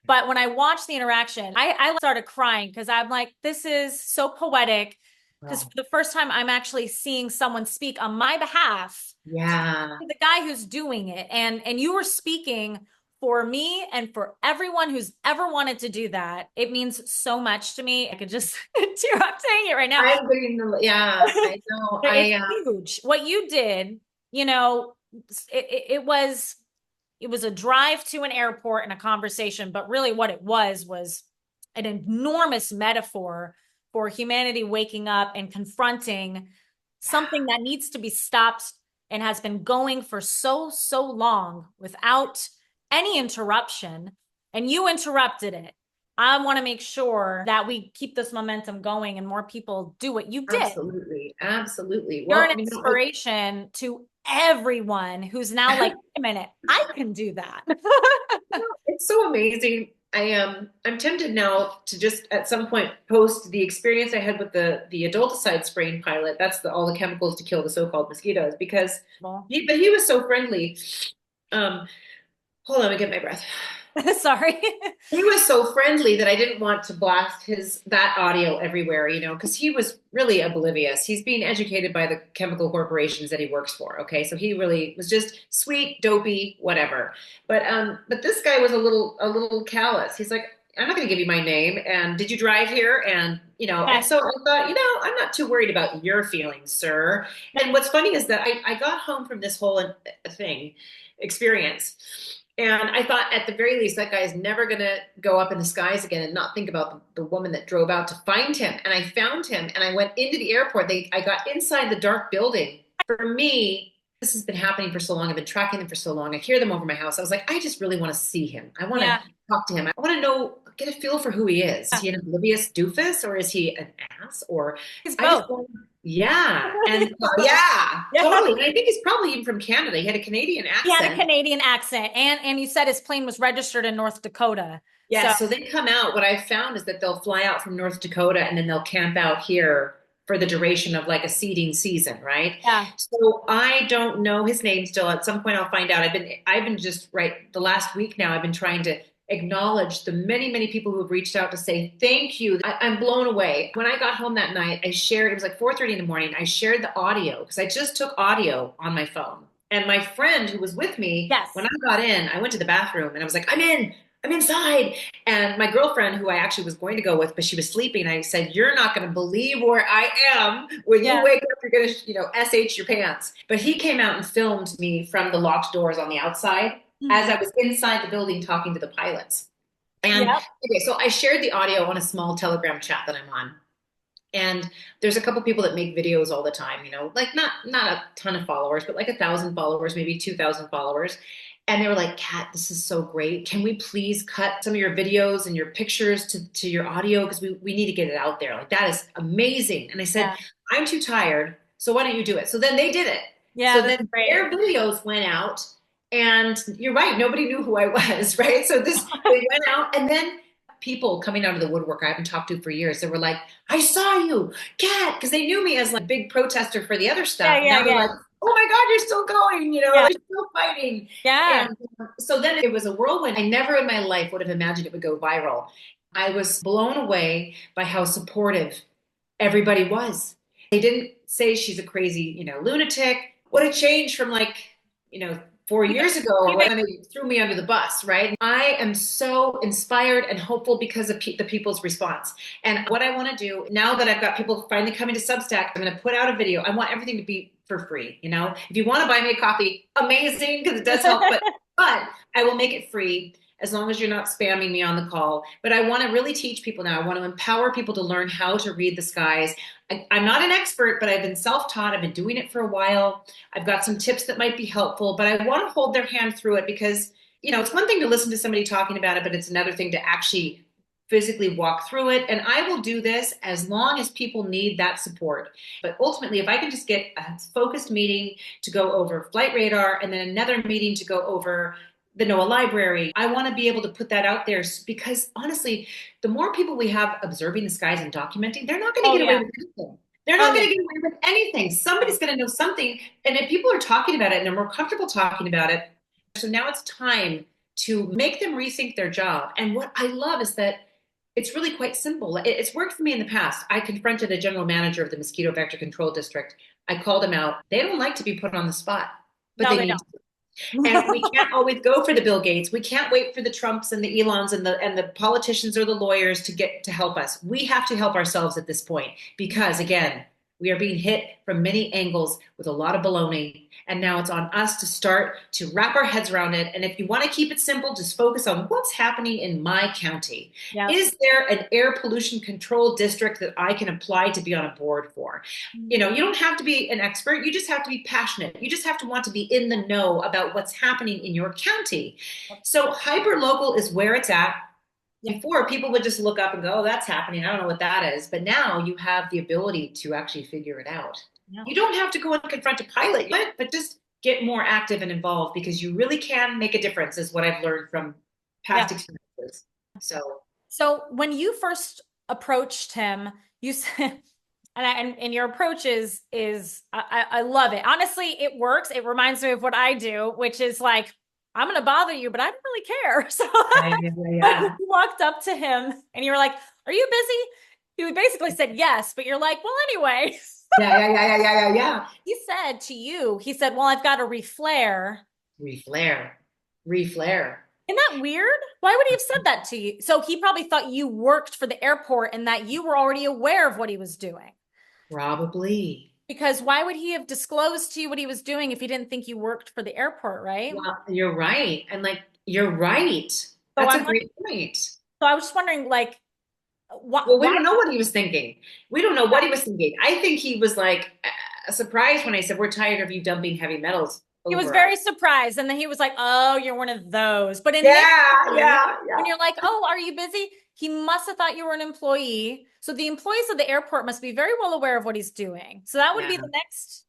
But when I watched the interaction, I started crying because I'm like, this is so poetic. because for Wow. the first time, I'm actually seeing someone speak on my behalf, Yeah. the guy who's doing it. And you were speaking for me and for everyone who's ever wanted to do that. It means so much to me. I could just tear up saying it right now. I'm getting yeah, I know. It's huge. What you did, you know, it was a drive to an airport and a conversation, but really what it was an enormous metaphor for humanity waking up and confronting something that needs to be stopped and has been going for so long without any interruption. And you interrupted it. I want to make sure that we keep this momentum going and more people do what you did. Absolutely. Absolutely. You're Well, an inspiration to everyone who's now like, wait a minute, I can do that. it's so amazing. I'm tempted now to just at some point post the experience I had with the adulticide spraying pilot. That's all the chemicals to kill the so-called mosquitoes because but he was so friendly. Hold on, let me get my breath. Sorry. He was so friendly that I didn't want to blast that audio everywhere, because he was really oblivious. He's being educated by the chemical corporations that he works for. Okay, so he really was just sweet, dopey, whatever. But this guy was a little callous. He's like, I'm not going to give you my name. And did you drive here? And and so I thought, I'm not too worried about your feelings, sir. And what's funny is that I got home from this whole experience. And I thought at the very least, that guy is never going to go up in the skies again and not think about the woman that drove out to find him. And I found him and I went into the airport. I got inside the dark building. For me, this has been happening for so long. I've been tracking them for so long. I hear them over my house. I was like, I just really want to see him. I want to talk to him. I want to get a feel for who he is. Is he an oblivious doofus or is he an ass? Or he's both. Yeah. And yeah, totally. And I think he's probably even from Canada. He had a Canadian accent. He had a Canadian accent. And you said his plane was registered in North Dakota. Yeah. So they come out. What I've found is that they'll fly out from North Dakota and then they'll camp out here for the duration of like a seeding season, right? Yeah. So I don't know his name still. At some point I'll find out. I've been just the last week now, I've been trying to acknowledge the many people who have reached out to say thank you. I'm blown away. When I got home that night, I shared, it was like 4:30 in the morning. I shared the audio because I just took audio on my phone. And my friend who was with me, when I got in, I went to the bathroom and I was like, I'm inside. And my girlfriend, who I actually was going to go with, but she was sleeping. I said, you're not going to believe where I am. When you wake up, you're going to, SH your pants. But he came out and filmed me from the locked doors on the outside as I was inside the building talking to the pilots. And okay, so I shared the audio on a small Telegram chat that I'm on. And there's a couple people that make videos all the time, like not a ton of followers, but like 1,000 followers, maybe 2,000 followers. And they were like, Kat, this is so great. Can we please cut some of your videos and your pictures to your audio? Because we need to get it out there. Like, that is amazing. And I said, I'm too tired. So why don't you do it? So then they did it. Yeah. So then their videos went out. And you're right. Nobody knew who I was, right? So they went out and then people coming out of the woodwork I haven't talked to for years. They were like, I saw you, Kat, because they knew me as like a big protester for the other stuff. Now they're like, oh my God, you're still going, you're still fighting. Yeah. And so then it was a whirlwind. I never in my life would have imagined it would go viral. I was blown away by how supportive everybody was. They didn't say she's a crazy, lunatic. What a change from 4 years ago when they threw me under the bus, right? I am so inspired and hopeful because of the people's response. And what I want to do now that I've got people finally coming to Substack, I'm going to put out a video. I want everything to be for free. If you want to buy me a coffee, amazing, because it does help. But I will make it free as long as you're not spamming me on the call. But I want to really teach people now. I want to empower people to learn how to read the skies. I'm not an expert, but I've been self-taught. I've been doing it for a while. I've got some tips that might be helpful, but I want to hold their hand through it because, it's one thing to listen to somebody talking about it, but it's another thing to actually physically walk through it. And I will do this as long as people need that support. But ultimately, if I can just get a focused meeting to go over flight radar and then another meeting to go over the NOAA library, I want to be able to put that out there because honestly, the more people we have observing the skies and documenting, they're not going to get away with anything. They're not going to get away with anything. Somebody's going to know something. And if people are talking about it and they're more comfortable talking about it, so now it's time to make them rethink their job. And what I love is that It's really quite simple. It's worked for me in the past. I confronted a general manager of the mosquito vector control district. I called him out. They don't like to be put on the spot, but No, they they need don't. to. And we can't always go for the Bill Gates. We can't wait for the Trumps and the Elons and the politicians or the lawyers to get to help us. We have to help ourselves at this point because again, we are being hit from many angles with a lot of baloney. And now it's on us to start to wrap our heads around it. And if you want to keep it simple, just focus on what's happening in my county. Yeah. Is there an air pollution control district that I can apply to be on a board for? You know, you don't have to be an expert. You just have to be passionate. You just have to want to be in the know about what's happening in your county. So hyperlocal is where it's at. Before, people would just look up and go, oh, that's happening. I don't know what that is. But now you have the ability to actually figure it out. Yeah. You don't have to go and confront a pilot, but just get more active and involved because you really can make a difference, is what I've learned from past experiences. So when you first approached him, you said, and your approach is I love it. Honestly, it works. It reminds me of what I do, which is like, I'm going to bother you, but I don't really care. So you walked up to him and you were like, are you busy? He basically said yes, but you're like, well, anyway. Yeah. He said to you, he said, well, I've got to reflare. Reflare. Isn't that weird? Why would he have said that to you? So he probably thought you worked for the airport and that you were already aware of what he was doing. Probably. Because why would he have disclosed to you what he was doing if he didn't think you worked for the airport, right? Well, you're right. And like, you're right. That's a great point. So I was just wondering, like, well, we don't know what he was thinking. We don't know what he was thinking. I think he was like surprised when I said, we're tired of you dumping heavy metals. He was very surprised. And then he was like, oh, you're one of those. But in when you're like, oh, are you busy? He must have thought you were an employee. So the employees of the airport must be very well aware of what he's doing. So that would be the next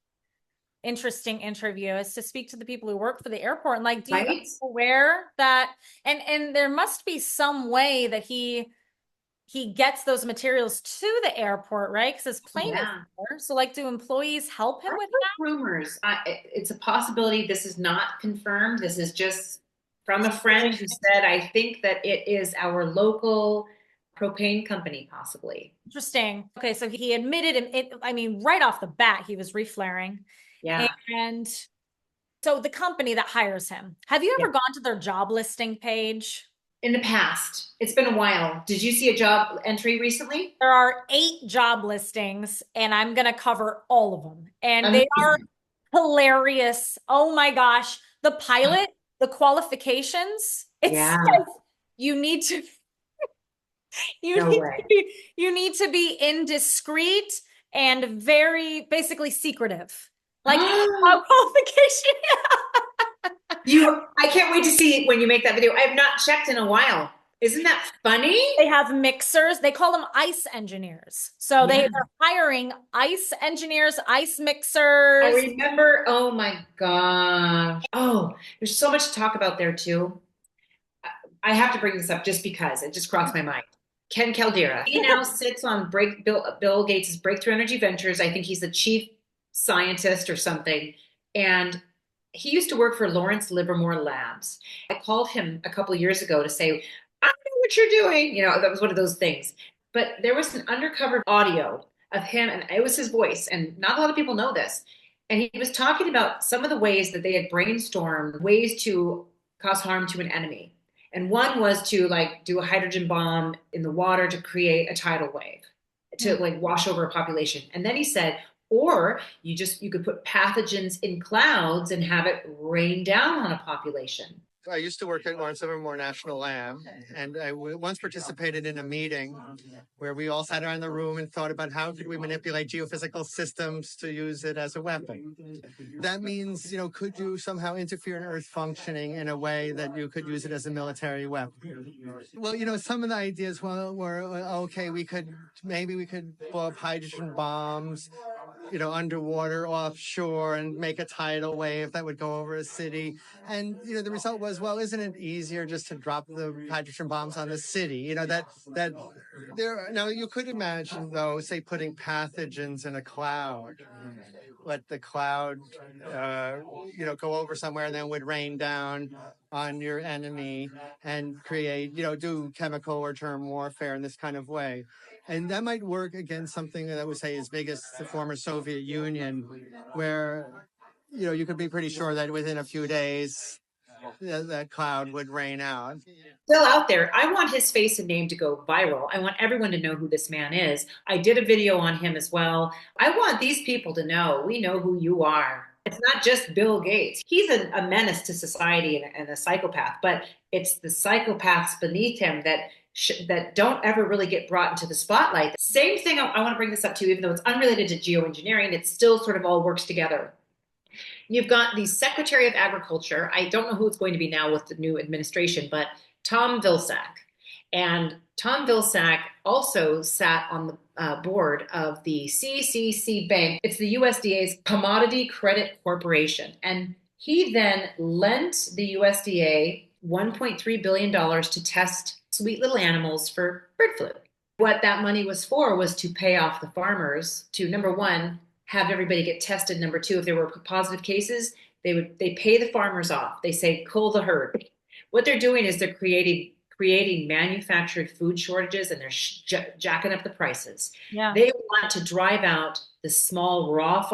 interesting interview, is to speak to the people who work for the airport and like, do you aware that, and there must be some way that he gets those materials to the airport, right? Because his plane is there. So like, do employees help him with that? Rumors. It's a possibility. This is not confirmed. This is just from a friend who said, I think that it is our local propane company, possibly. Interesting. Okay, so he admitted it. I mean, right off the bat, he was reflaring. Yeah. And so the company that hires him, have you ever gone to their job listing page? In the past. It's been a while. Did you see a job entry recently? There are 8 job listings, and I'm going to cover all of them. And they are hilarious. Oh my gosh. The pilot, the qualifications, it says you need to you need to be indiscreet and very basically secretive. Like qualification. I can't wait to see when you make that video. I have not checked in a while. Isn't that funny? They have mixers. They call them ice engineers. So they're hiring ice engineers, ice mixers. I remember. Oh my gosh. Oh, there's so much to talk about there too. I have to bring this up just because it just crossed my mind. Ken Caldera. He now sits on Bill Gates' Breakthrough Energy Ventures. I think he's the chief scientist or something. And he used to work for Lawrence Livermore Labs. I called him a couple of years ago to say, I know what you're doing. You know, that was one of those things. But there was an undercover audio of him, and it was his voice. And not a lot of people know this. And he was talking about some of the ways that they had brainstormed ways to cause harm to an enemy. And one was to like do a hydrogen bomb in the water to create a tidal wave to like wash over a population. And then he said, or you could put pathogens in clouds and have it rain down on a population. I used to work at Lawrence Livermore National Lab, and I once participated in a meeting where we all sat around the room and thought about how could we manipulate geophysical systems to use it as a weapon. That means, could you somehow interfere in Earth functioning in a way that you could use it as a military weapon? Well, some of the ideas were, okay, maybe we could blow up hydrogen bombs. underwater offshore and make a tidal wave that would go over a city. And, the result was, well, isn't it easier just to drop the hydrogen bombs on the city? That there, now you could imagine though, say putting pathogens in a cloud, let the cloud, go over somewhere and then would rain down on your enemy and create, do chemical or term warfare in this kind of way. And that might work against something that would say as big as the former Soviet Union, where, you could be pretty sure that within a few days, that cloud would rain out. Still out there. I want his face and name to go viral. I want everyone to know who this man is. I did a video on him as well. I want these people to know, we know who you are. It's not just Bill Gates. He's a menace to society and a psychopath, but it's the psychopaths beneath him that don't ever really get brought into the spotlight. Same thing, I want to bring this up too, even though it's unrelated to geoengineering, it still sort of all works together. You've got the Secretary of Agriculture. I don't know who it's going to be now with the new administration, but Tom Vilsack. And Tom Vilsack also sat on the board of the CCC Bank. It's the USDA's Commodity Credit Corporation. And he then lent the USDA $1.3 billion to test sweet little animals for bird flu. What that money was for was to pay off the farmers to, number one, have everybody get tested. Number two, if there were positive cases, they pay the farmers off. They say, cull the herd. What they're doing is they're creating manufactured food shortages, and they're jacking up the prices. Yeah. They want to drive out the small raw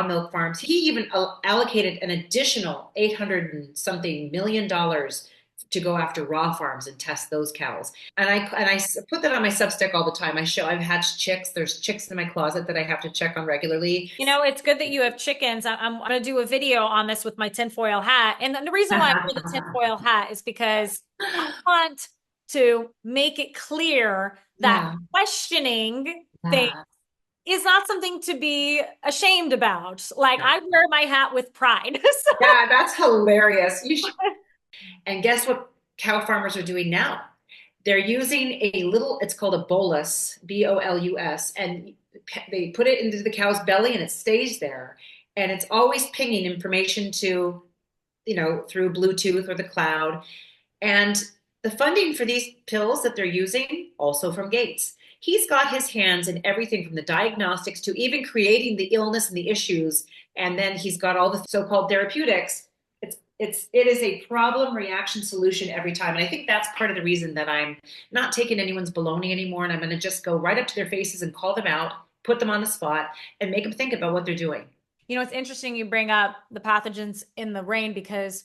milk farms. He even allocated an additional $800 and something million to go after raw farms and test those cows. And I put that on my Substack all the time. I've hatched chicks. There's chicks in my closet that I have to check on regularly. It's good that you have chickens. I'm going to do a video on this with my tinfoil hat. And the reason why I wear the tinfoil hat is because I want to make it clear that questioning things is not something to be ashamed about. Like, I wear my hat with pride. So. Yeah, that's hilarious. You should. And guess what cow farmers are doing now? They're using it's called a bolus, B-O-L-U-S, and they put it into the cow's belly and it stays there. And it's always pinging information to, through Bluetooth or the cloud. And the funding for these pills that they're using, also from Gates. He's got his hands in everything from the diagnostics to even creating the illness and the issues. And then he's got all the so-called therapeutics. It is a problem reaction solution every time. And I think that's part of the reason that I'm not taking anyone's baloney anymore. And I'm going to just go right up to their faces and call them out, put them on the spot, and make them think about what they're doing. It's interesting you bring up the pathogens in the rain, because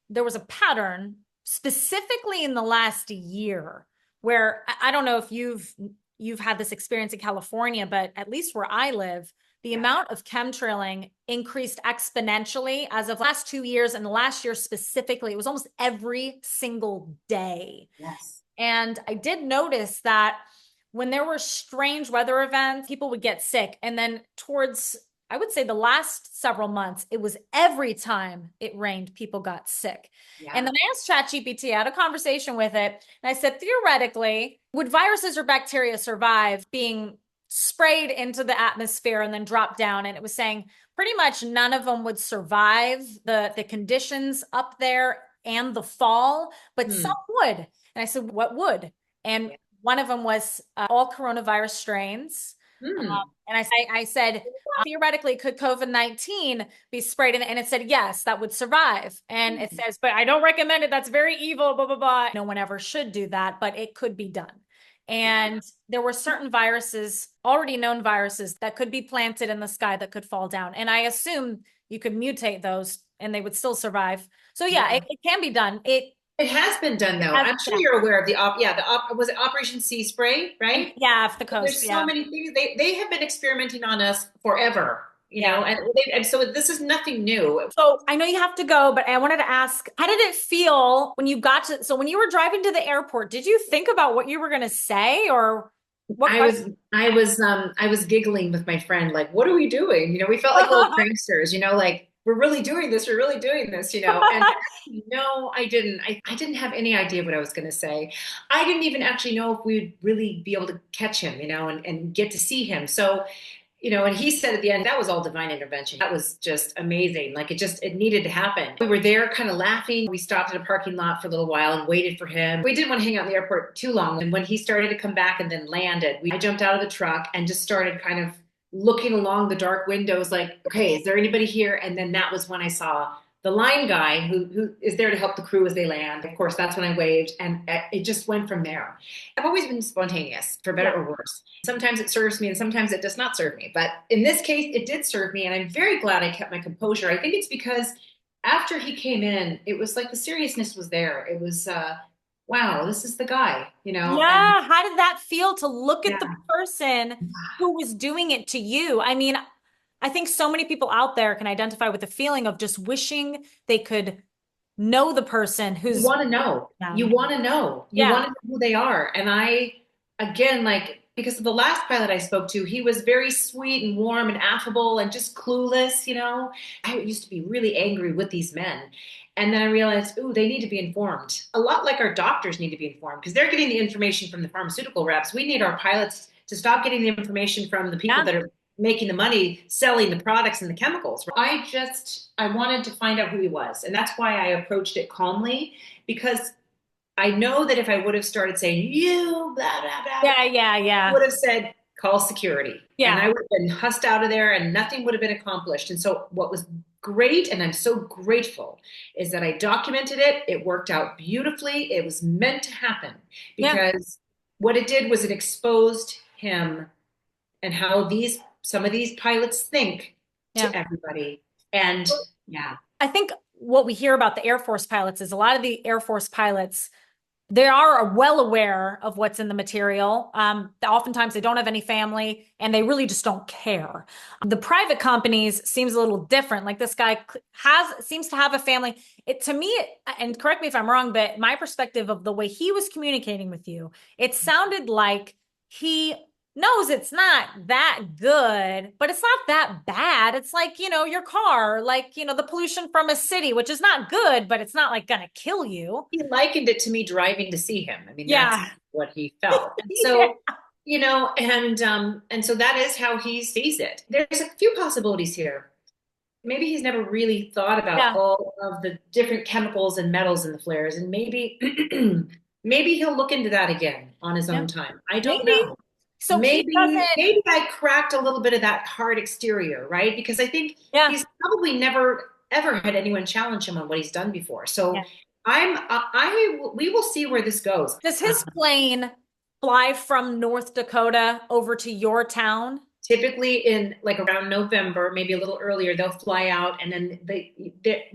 there was a pattern specifically in the last year where, I don't know if you've had this experience in California, but at least where I live, the amount of chemtrailing increased exponentially as of last 2 years, and the last year specifically, it was almost every single day. Yes. And I did notice that when there were strange weather events, people would get sick. And then towards, I would say, the last several months, it was every time it rained, people got sick. Yeah. And then I asked ChatGPT, I had a conversation with it, and I said, theoretically, would viruses or bacteria survive being sprayed into the atmosphere and then drop down? And it was saying pretty much none of them would survive the conditions up there and the fall, but some would. And I said, what would? And one of them was all coronavirus strains. And I said, theoretically, could COVID-19 be sprayed in? And it said, yes, that would survive. And it says, but I don't recommend it. That's very evil, blah, blah, blah. No one ever should do that, but it could be done. And there were certain viruses, already known viruses, that could be planted in the sky that could fall down. And I assume you could mutate those and they would still survive. So it can be done. It has been done, though. I'm sure you're aware of was it Operation Sea Spray, right? Yeah, off the coast. There's so many things. They have been experimenting on us forever. And so this is nothing new. So I know you have to go, but I wanted to ask, how did it feel when you when you were driving to the airport, did you think about what you were going to say, or what? I was giggling with my friend, like, what are we doing? We felt like little pranksters, like, we're really doing this. And no, I didn't. I didn't have any idea what I was going to say. I didn't even actually know if we'd really be able to catch him, and get to see him. So you know, and he said at the end, that was all divine intervention. That was just amazing. Like it needed to happen. We were there kind of laughing. We stopped at a parking lot for a little while and waited for him. We didn't want to hang out in the airport too long. And when he started to come back and then landed, I jumped out of the truck and just started kind of looking along the dark windows like, okay, is there anybody here? And then that was when I saw the line guy who is there to help the crew as they land. Of course, that's when I waved, and it just went from there. I've always been spontaneous, for better or worse. Sometimes it serves me and sometimes it does not serve me. But in this case, it did serve me, and I'm very glad I kept my composure. I think it's because after he came in, it was like the seriousness was there. It was, wow, this is the guy, you know? Yeah. And, How did that feel to look at yeah. the person who was doing it to you? I mean, I think so many people out there can identify with the feeling of just wishing they could know the person You who's want to know. You want to know. You Yeah. want to know who they are. And I, again, like, because of the last pilot I spoke to, he was very sweet and warm and affable and just clueless, you know. I used to be really angry with these men. And then I realized, ooh, they need to be informed. A lot like our doctors need to be informed because they're getting the information from the pharmaceutical reps. We need our pilots to stop getting the information from the people Yeah. that are making the money selling the products and the chemicals. I wanted to find out who he was. And that's why I approached it calmly, because I know that if I would have started saying, you, blah, blah, blah, I would have said, call security. Yeah. And I would have been hussed out of there and nothing would have been accomplished. And so what was great, and I'm so grateful, is that I documented it. It worked out beautifully. It was meant to happen because what it did was it exposed him and how some of these pilots think to everybody. And I think what we hear about the Air Force pilots is a lot of the Air Force pilots, they are well aware of what's in the material. Oftentimes they don't have any family and they really just don't care. The private companies seems a little different. Like this guy seems to have a family. To me, and correct me if I'm wrong, but my perspective of the way he was communicating with you, it sounded like he knows it's not that good, but it's not that bad. It's like, your car, like, the pollution from a city, which is not good, but it's not like gonna kill you. He likened it to me driving to see him. I mean, that's what he felt. And so, and so that is how he sees it. There's a few possibilities here. Maybe he's never really thought about all of the different chemicals and metals in the flares. And maybe, maybe he'll look into that again on his own time. I don't know. So maybe I cracked a little bit of that hard exterior, right? Because I think he's probably never ever had anyone challenge him on what he's done before. So we will see where this goes. Does his plane fly from North Dakota over to your town? Typically in like around November, maybe a little earlier, they'll fly out. And then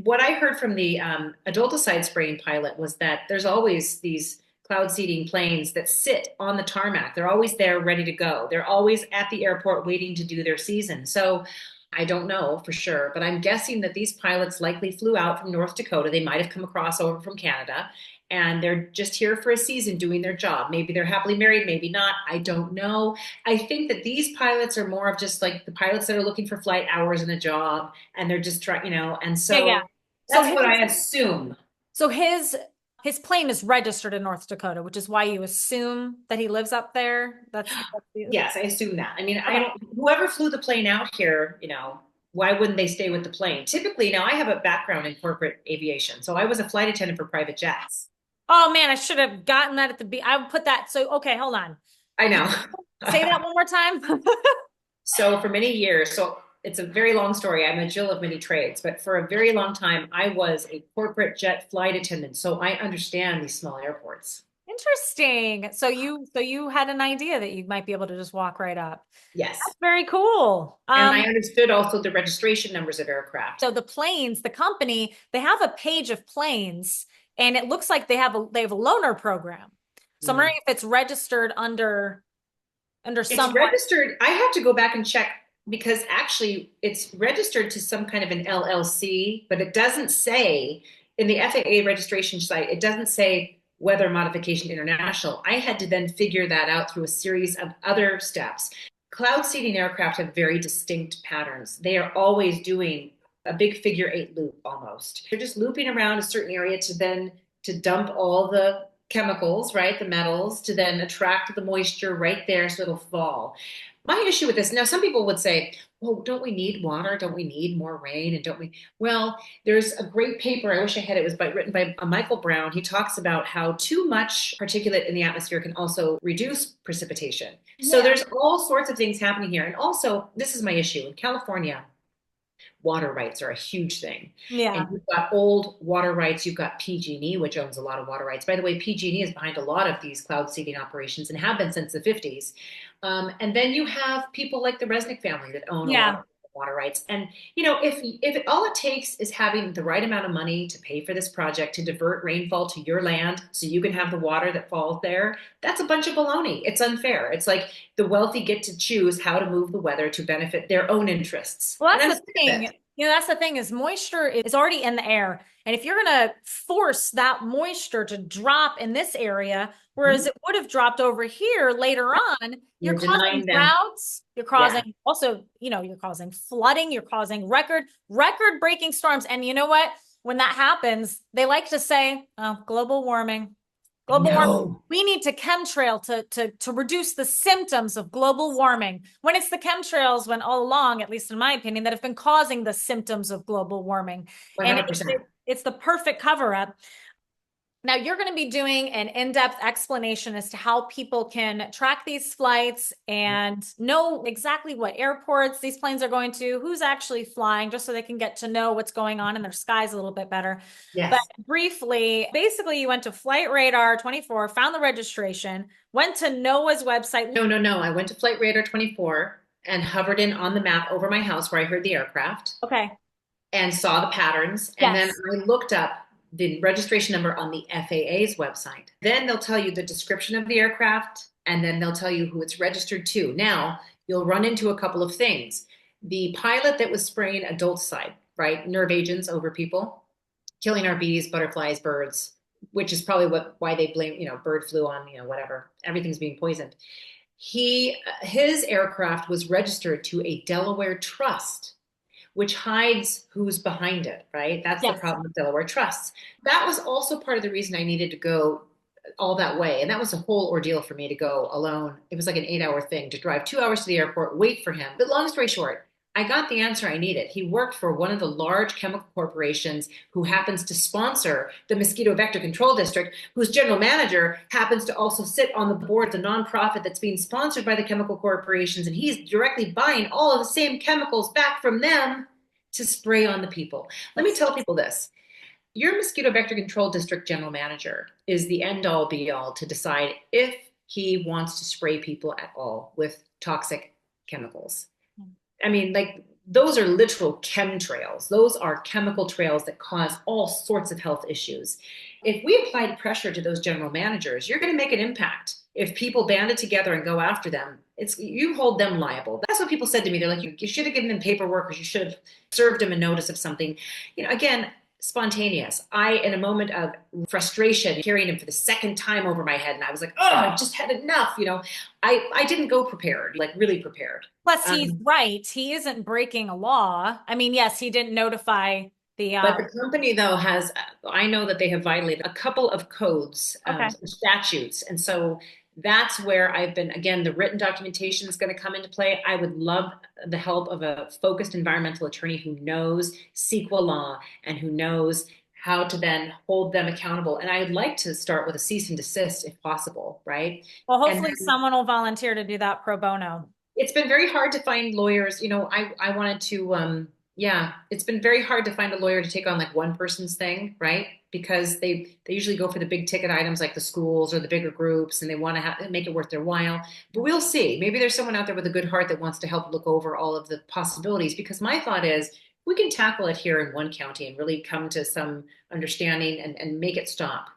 what I heard from the adulticide spraying pilot was that there's always these cloud seeding planes that sit on the tarmac. They're always there ready to go. They're always at the airport waiting to do their season. So I don't know for sure, but I'm guessing that these pilots likely flew out from North Dakota. They might have come across over from Canada and they're just here for a season doing their job. Maybe they're happily married, maybe not. I don't know. I think that these pilots are more of just like the pilots that are looking for flight hours in a job and they're just trying, and so that's what I assume. So his plane is registered in North Dakota, which is why you assume that he lives up there. Yes, I assume that. I mean, whoever flew the plane out here, why wouldn't they stay with the plane? Typically, now I have a background in corporate aviation. So I was a flight attendant for private jets. Oh man, I should have gotten that at I would put that. So, okay, hold on. I know. Say that one more time. So for many years, it's a very long story. I'm a Jill of many trades, but for a very long time, I was a corporate jet flight attendant. So I understand these small airports. Interesting. So you had an idea that you might be able to just walk right up. Yes. That's very cool. And I understood also the registration numbers of aircraft. So the planes, the company, they have a page of planes and it looks like they have a loaner program. So I'm wondering if it's registered under some. It's registered. I have to go back and check because actually it's registered to some kind of an LLC, but it doesn't say in the FAA registration site, it doesn't say Weather Modification International. I had to then figure that out through a series of other steps. Cloud seeding aircraft have very distinct patterns. They are always doing a big figure 8 loop almost. They're just looping around a certain area to dump all the chemicals, right? The metals to then attract the moisture right there so it'll fall. My issue with this, now some people would say, well, don't we need water? Don't we need more rain? And don't we? Well, there's a great paper. I wish I had it. It was written by Michael Brown. He talks about how too much particulate in the atmosphere can also reduce precipitation. So there's all sorts of things happening here. And also, this is my issue. In California, water rights are a huge thing. Yeah. And you've got old water rights. You've got PG&E, which owns a lot of water rights. By the way, PG&E is behind a lot of these cloud seeding operations and have been since the 50s. And then you have people like the Resnick family that own a lot of water rights. And, if all it takes is having the right amount of money to pay for this project to divert rainfall to your land so you can have the water that falls there, that's a bunch of baloney. It's unfair. It's like the wealthy get to choose how to move the weather to benefit their own interests. Well, that's the thing. That's the thing is moisture is already in the air. And if you're going to force that moisture to drop in this area, whereas it would have dropped over here later on, you're causing droughts, you're causing also, you're causing flooding, you're causing record-breaking storms. And you know what? When that happens, they like to say, oh, global warming. Warming. We need to chemtrail to reduce the symptoms of global warming. When it's the chemtrails, when all along, at least in my opinion, that have been causing the symptoms of global warming. 100%. And it's the perfect cover-up. Now, you're going to be doing an in-depth explanation as to how people can track these flights and know exactly what airports these planes are going to, who's actually flying, just so they can get to know what's going on in their skies a little bit better. Yes. But briefly, basically, you went to Flight Radar 24, found the registration, went to NOAA's website. No. I went to Flight Radar 24 and hovered in on the map over my house where I heard the aircraft. Okay. And saw the patterns. And then I looked up the registration number on the FAA's website. Then they'll tell you the description of the aircraft, and then they'll tell you who it's registered to. Now, you'll run into a couple of things. The pilot that was spraying adulticide, right? Nerve agents over people, killing our bees, butterflies, birds, which is probably why they blame, bird flu on, whatever. Everything's being poisoned. His aircraft was registered to a Delaware trust, which hides who's behind it, right? That's the problem with Delaware trusts. That was also part of the reason I needed to go all that way. And that was a whole ordeal for me to go alone. It was like an 8-hour thing to drive 2 hours to the airport, wait for him. But long story short, I got the answer I needed. He worked for one of the large chemical corporations who happens to sponsor the Mosquito Vector Control District, whose general manager happens to also sit on the board of the nonprofit that's being sponsored by the chemical corporations. And he's directly buying all of the same chemicals back from them to spray on the people. Let me tell people this. Your Mosquito Vector Control District general manager is the end-all be-all to decide if he wants to spray people at all with toxic chemicals. I mean, those are literal chemtrails. Those are chemical trails that cause all sorts of health issues. If we applied pressure to those general managers, you're going to make an impact. If people banded together and go after them, you hold them liable. That's what people said to me. They're like, you should have given them paperwork, or you should have served them a notice of something. Again, spontaneous. In a moment of frustration, carrying him for the second time over my head, and I was like, oh, I've just had enough. I didn't go prepared, really prepared. Plus, he's right. He isn't breaking a law. I mean, yes, he didn't notify the. But the company, though, I know that they have violated a couple of codes, statutes. And so that's where I've been, again, the written documentation is going to come into play. I would love the help of a focused environmental attorney who knows CEQA law and who knows how to then hold them accountable. And I'd like to start with a cease and desist if possible, right? Well, hopefully someone will volunteer to do that pro bono. It's been very hard to find lawyers. I wanted to, it's been very hard to find a lawyer to take on one person's thing, right? Because they usually go for the big ticket items like the schools or the bigger groups, and they want to make it worth their while. But we'll see. Maybe there's someone out there with a good heart that wants to help look over all of the possibilities, because my thought is we can tackle it here in one county and really come to some understanding and make it stop.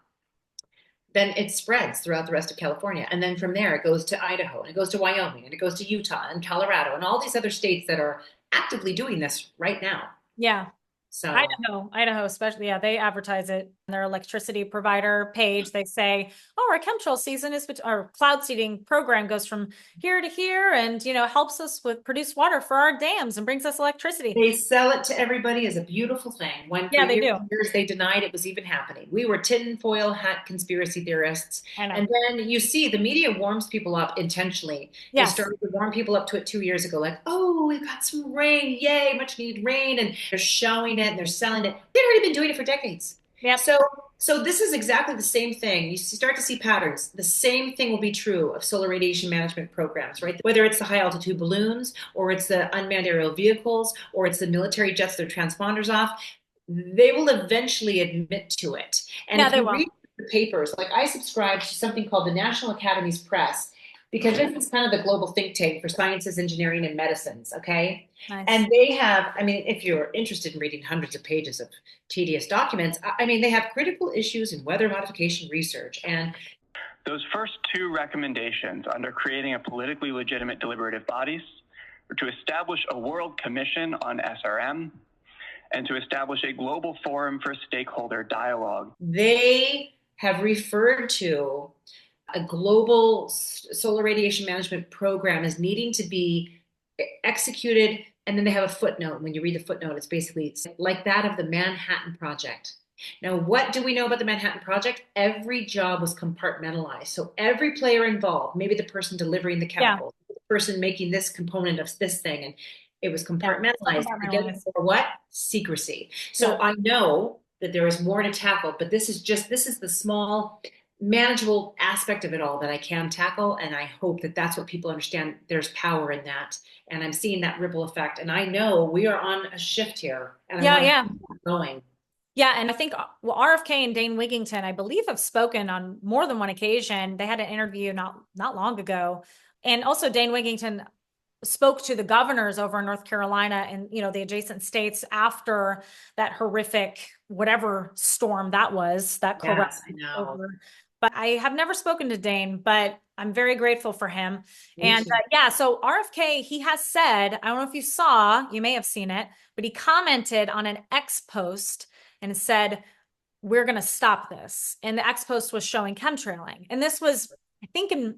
Then it spreads throughout the rest of California. And then from there, it goes to Idaho, and it goes to Wyoming, and it goes to Utah and Colorado and all these other states that are actively doing this right now. Yeah. So Idaho, especially, yeah, they advertise it on their electricity provider page. They say, "Oh, our chemtrail season is our cloud seeding program goes from here to here, and helps us with produce water for our dams and brings us electricity." they sell it to everybody as a beautiful thing, when for Yeah, they years do. and years they denied it was even happening. We were tinfoil hat conspiracy theorists. I know. And then you see the media warms people up intentionally. They Yes. started to warm people up to it 2 years ago, like, oh, we've got some rain, yay, much needed rain. And they're showing it and they're selling it. They've already been doing it for decades. Yep. So this is exactly the same thing. You start to see patterns. The same thing will be true of solar radiation management programs, right? Whether it's the high altitude balloons, or it's the unmanned aerial vehicles, or it's the military jets, their transponders off, they will eventually admit to it. And Yeah, if they you will. read the papers, like I subscribe to something called the National Academies Press, because this is kind of the global think tank for sciences, engineering, and medicines, okay? Nice. And they have, I mean, if you're interested in reading hundreds of pages of tedious documents, I mean, they have critical issues in weather modification research. And those first two recommendations under creating a politically legitimate deliberative bodies were to establish a world commission on SRM and to establish a global forum for stakeholder dialogue. They have referred to a global solar radiation management program as needing to be executed. And then they have a footnote. When you read the footnote, it's basically like that of the Manhattan Project. Now, what do we know about the Manhattan Project? Every job was compartmentalized. So every player involved, maybe the person delivering the chemicals, the person making this component of this thing, and it was compartmentalized. Again, for what? Secrecy. So I know that there is more to tackle, but this is the small manageable aspect of it all that I can tackle. And I hope that that's what people understand. There's power in that. And I'm seeing that ripple effect. And I know we are on a shift here. And I want to keep going. Yeah, and I think RFK and Dane Wigington, I believe, have spoken on more than one occasion. They had an interview not long ago. And also Dane Wigington spoke to the governors over in North Carolina and the adjacent states after that horrific whatever storm that was, that correct. I know. But I have never spoken to Dane, but I'm very grateful for him. And so RFK, he has said, I don't know if you saw, you may have seen it, but he commented on an X post and said, we're going to stop this. And the X post was showing chemtrailing. And this was, I think, in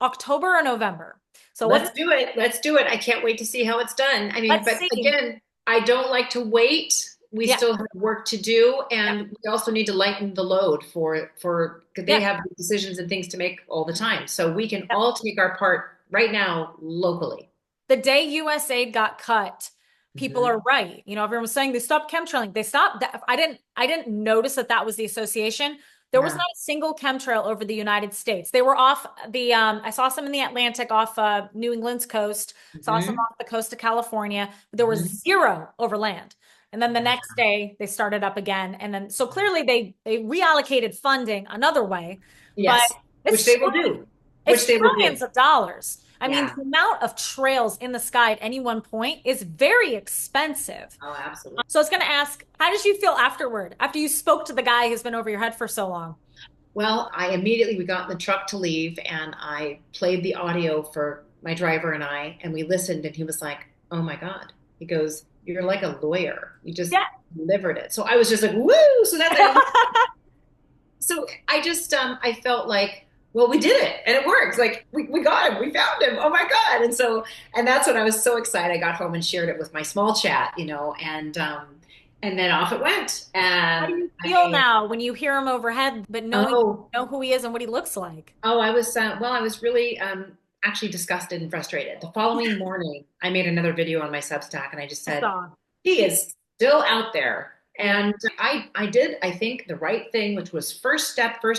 October or November. So let's do it. Let's do it. I can't wait to see how it's done. I mean, again, I don't like to wait. We still have work to do, and we also need to lighten the load for because they have decisions and things to make all the time. So we can all take our part right now locally. The day USAID got cut, people are right. Everyone was saying they stopped chemtrailing. They stopped that. I didn't notice that was the association. There was not a single chemtrail over the United States. They were off I saw some in the Atlantic off New England's coast, saw some off the coast of California, but there was zero over land. And then the next day they started up again. And then, so clearly they reallocated funding another way. Yes, which they will do. It's trillions of dollars. I mean, the amount of trails in the sky at any one point is very expensive. Oh, absolutely. So I was going to ask, how did you feel afterward, after you spoke to the guy who's been over your head for so long? Well, we got in the truck to leave, and I played the audio for my driver and I, and we listened, and he was like, oh my God. He goes, you're like a lawyer. You just delivered it. So I was just like, woo! So so I just, I felt like, well, we did it and it works. Like we got him, we found him. Oh my God. And that's when I was so excited. I got home and shared it with my small chat, and then off it went. And how do you feel now when you hear him overhead, but know who he is and what he looks like? Oh, I was really, actually disgusted and frustrated. The following morning, I made another video on my Substack, and I just said, he is still out there. And I did, I think, the right thing, which was first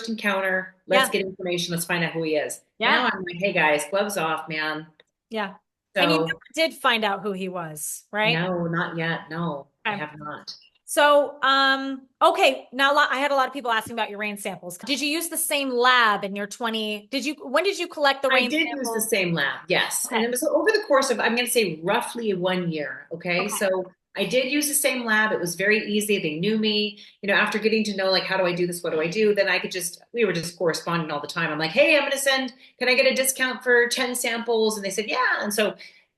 encounter. Let's get information. Let's find out who he is. Now I'm like, hey guys, gloves off, man. Yeah. So, and you never did find out who he was, right? No, not yet. No, I have not. So, okay. Now I had a lot of people asking about your rain samples. Did you use the same lab in your when did you collect the rain samples? I did use the same lab, yes. Okay. And it was over the course of, I'm going to say roughly 1 year. Okay. So I did use the same lab. It was very easy. They knew me, after getting to know, like, how do I do this? What do I do? Then we were just corresponding all the time. I'm like, hey, can I get a discount for 10 samples? And they said, yeah. And so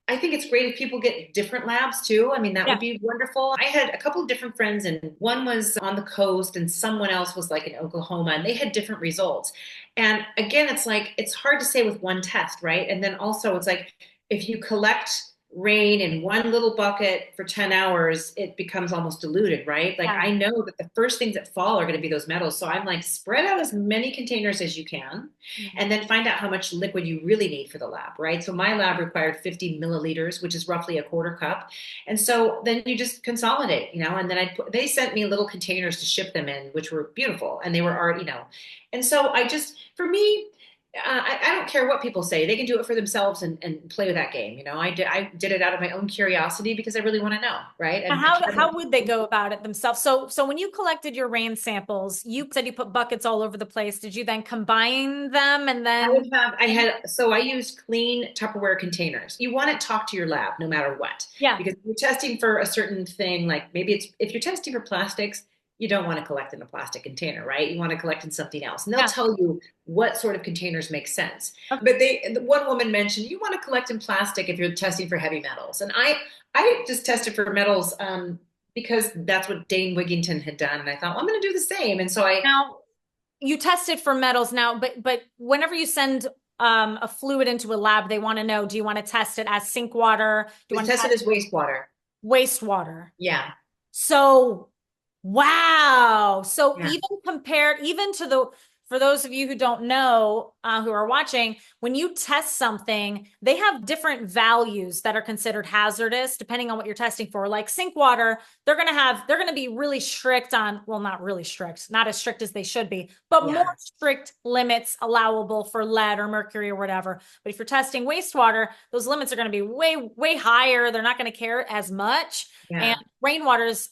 I think it's great if people get different labs too. I mean, that Yeah. would be wonderful. I had a couple of different friends, and one was on the coast and someone else was like in Oklahoma, and they had different results. And again, it's like, it's hard to say with one test, right? And then also it's like, if you collect rain in one little bucket for 10 hours, it becomes almost diluted, right? Like Yeah. I know that the first things that fall are going to be those metals. So I'm like, spread out as many containers as you can, and then find out how much liquid you really need for the lab, right? So my lab required 50 milliliters, which is roughly a quarter cup. And so then you just consolidate, and then they sent me little containers to ship them in, which were beautiful. And they were already, and so for me, I don't care what people say. They can do it for themselves and play with that game. I did it out of my own curiosity because I really want to know, right? And How would they go about it themselves? So when you collected your rain samples, you said you put buckets all over the place. Did you then combine them and then? I used clean Tupperware containers. You want to talk to your lab no matter what. Yeah. Because if you're testing for a certain thing, like maybe if you're testing for plastics, you don't want to collect in a plastic container, right? You want to collect in something else. And they'll tell you what sort of containers make sense. Okay. But one woman mentioned you want to collect in plastic if you're testing for heavy metals. And I just tested for metals because that's what Dane Wigington had done. And I thought, well, I'm going to do the same. And so Now you tested for metals now, but whenever you send a fluid into a lab, they want to know, do you want to test it as sink water? Do you want to test it as wastewater? Wastewater. Yeah. So, wow. So Yeah. even for those of you who don't know, who are watching, when you test something, they have different values that are considered hazardous depending on what you're testing for. Like sink water, they're going to be really strict on, well, not really strict, not as strict as they should be, but more strict limits allowable for lead or mercury or whatever. But if you're testing wastewater, those limits are going to be way, way higher. They're not going to care as much. Yeah. And rainwater's,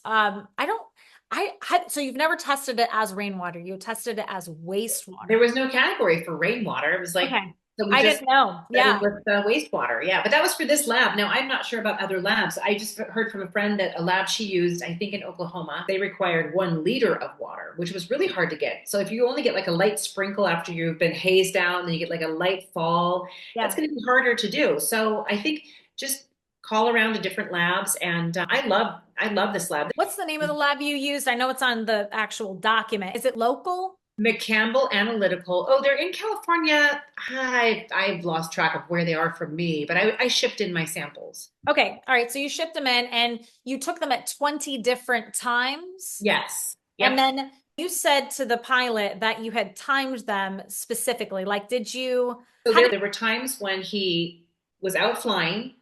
so you've never tested it as rainwater. You tested it as wastewater. There was no category for rainwater. It was like, okay. So I didn't know. Yeah. With the wastewater. Yeah. But that was for this lab. Now, I'm not sure about other labs. I just heard from a friend that a lab she used, I think in Oklahoma, they required 1 liter of water, which was really hard to get. So if you only get like a light sprinkle after you've been hazed out, and then you get like a light fall, that's going to be harder to do. So I think just call around to different labs. And I love this lab. What's the name of the lab you used? I know it's on the actual document. Is it local? McCampbell Analytical. Oh, they're in California. I've lost track of where they are from me, but I shipped in my samples. Okay. All right. So you shipped them in and you took them at 20 different times? Yes. Yep. And then you said to the pilot that you had timed them specifically. Like, did you? So there were times when he was out flying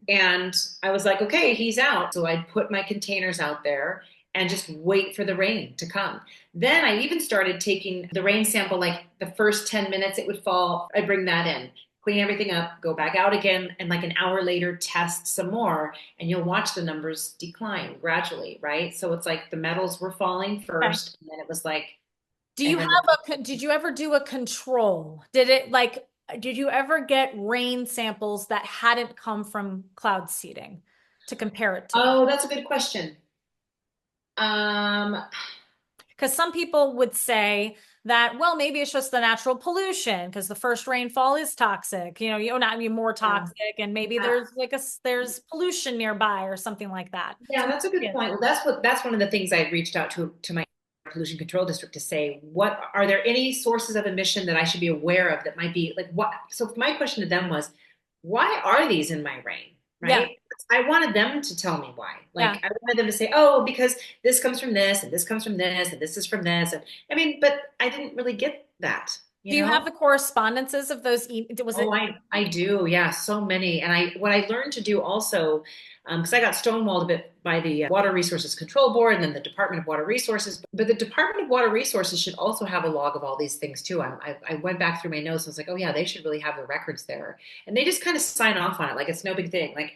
and I was like, okay, he's out. So I'd put my containers out there and just wait for the rain to come. Then I even started taking the rain sample, like the first 10 minutes it would fall. I'd bring that in, clean everything up, go back out again, and like an hour later, test some more, and you'll watch the numbers decline gradually, right? So it's like the metals were falling first, and then it was like. Did you ever do a control? Did you ever get rain samples that hadn't come from cloud seeding to compare it to? Oh, that's a good question. Because some people would say that, well, maybe it's just the natural pollution because the first rainfall is toxic, not more toxic, and maybe there's pollution nearby or something like that. Yeah, that's a good point. Well, that's one of the things I reached out to my pollution control district to say, what are there any sources of emission that I should be aware of that might be like what? So my question to them was, why are these in my rain? Right. Yeah. I wanted them to tell me why. I wanted them to say, oh, because this comes from this and this comes from this and this is from this. And but I didn't really get that. Do you have the correspondences of those? I do. Yeah. So many. And what I learned to do also, because I got stonewalled a bit by the Water Resources Control Board and then the Department of Water Resources. But the Department of Water Resources should also have a log of all these things too. I went back through my notes and was like, oh yeah, they should really have the records there. And they just kind of sign off on it like it's no big thing. Like,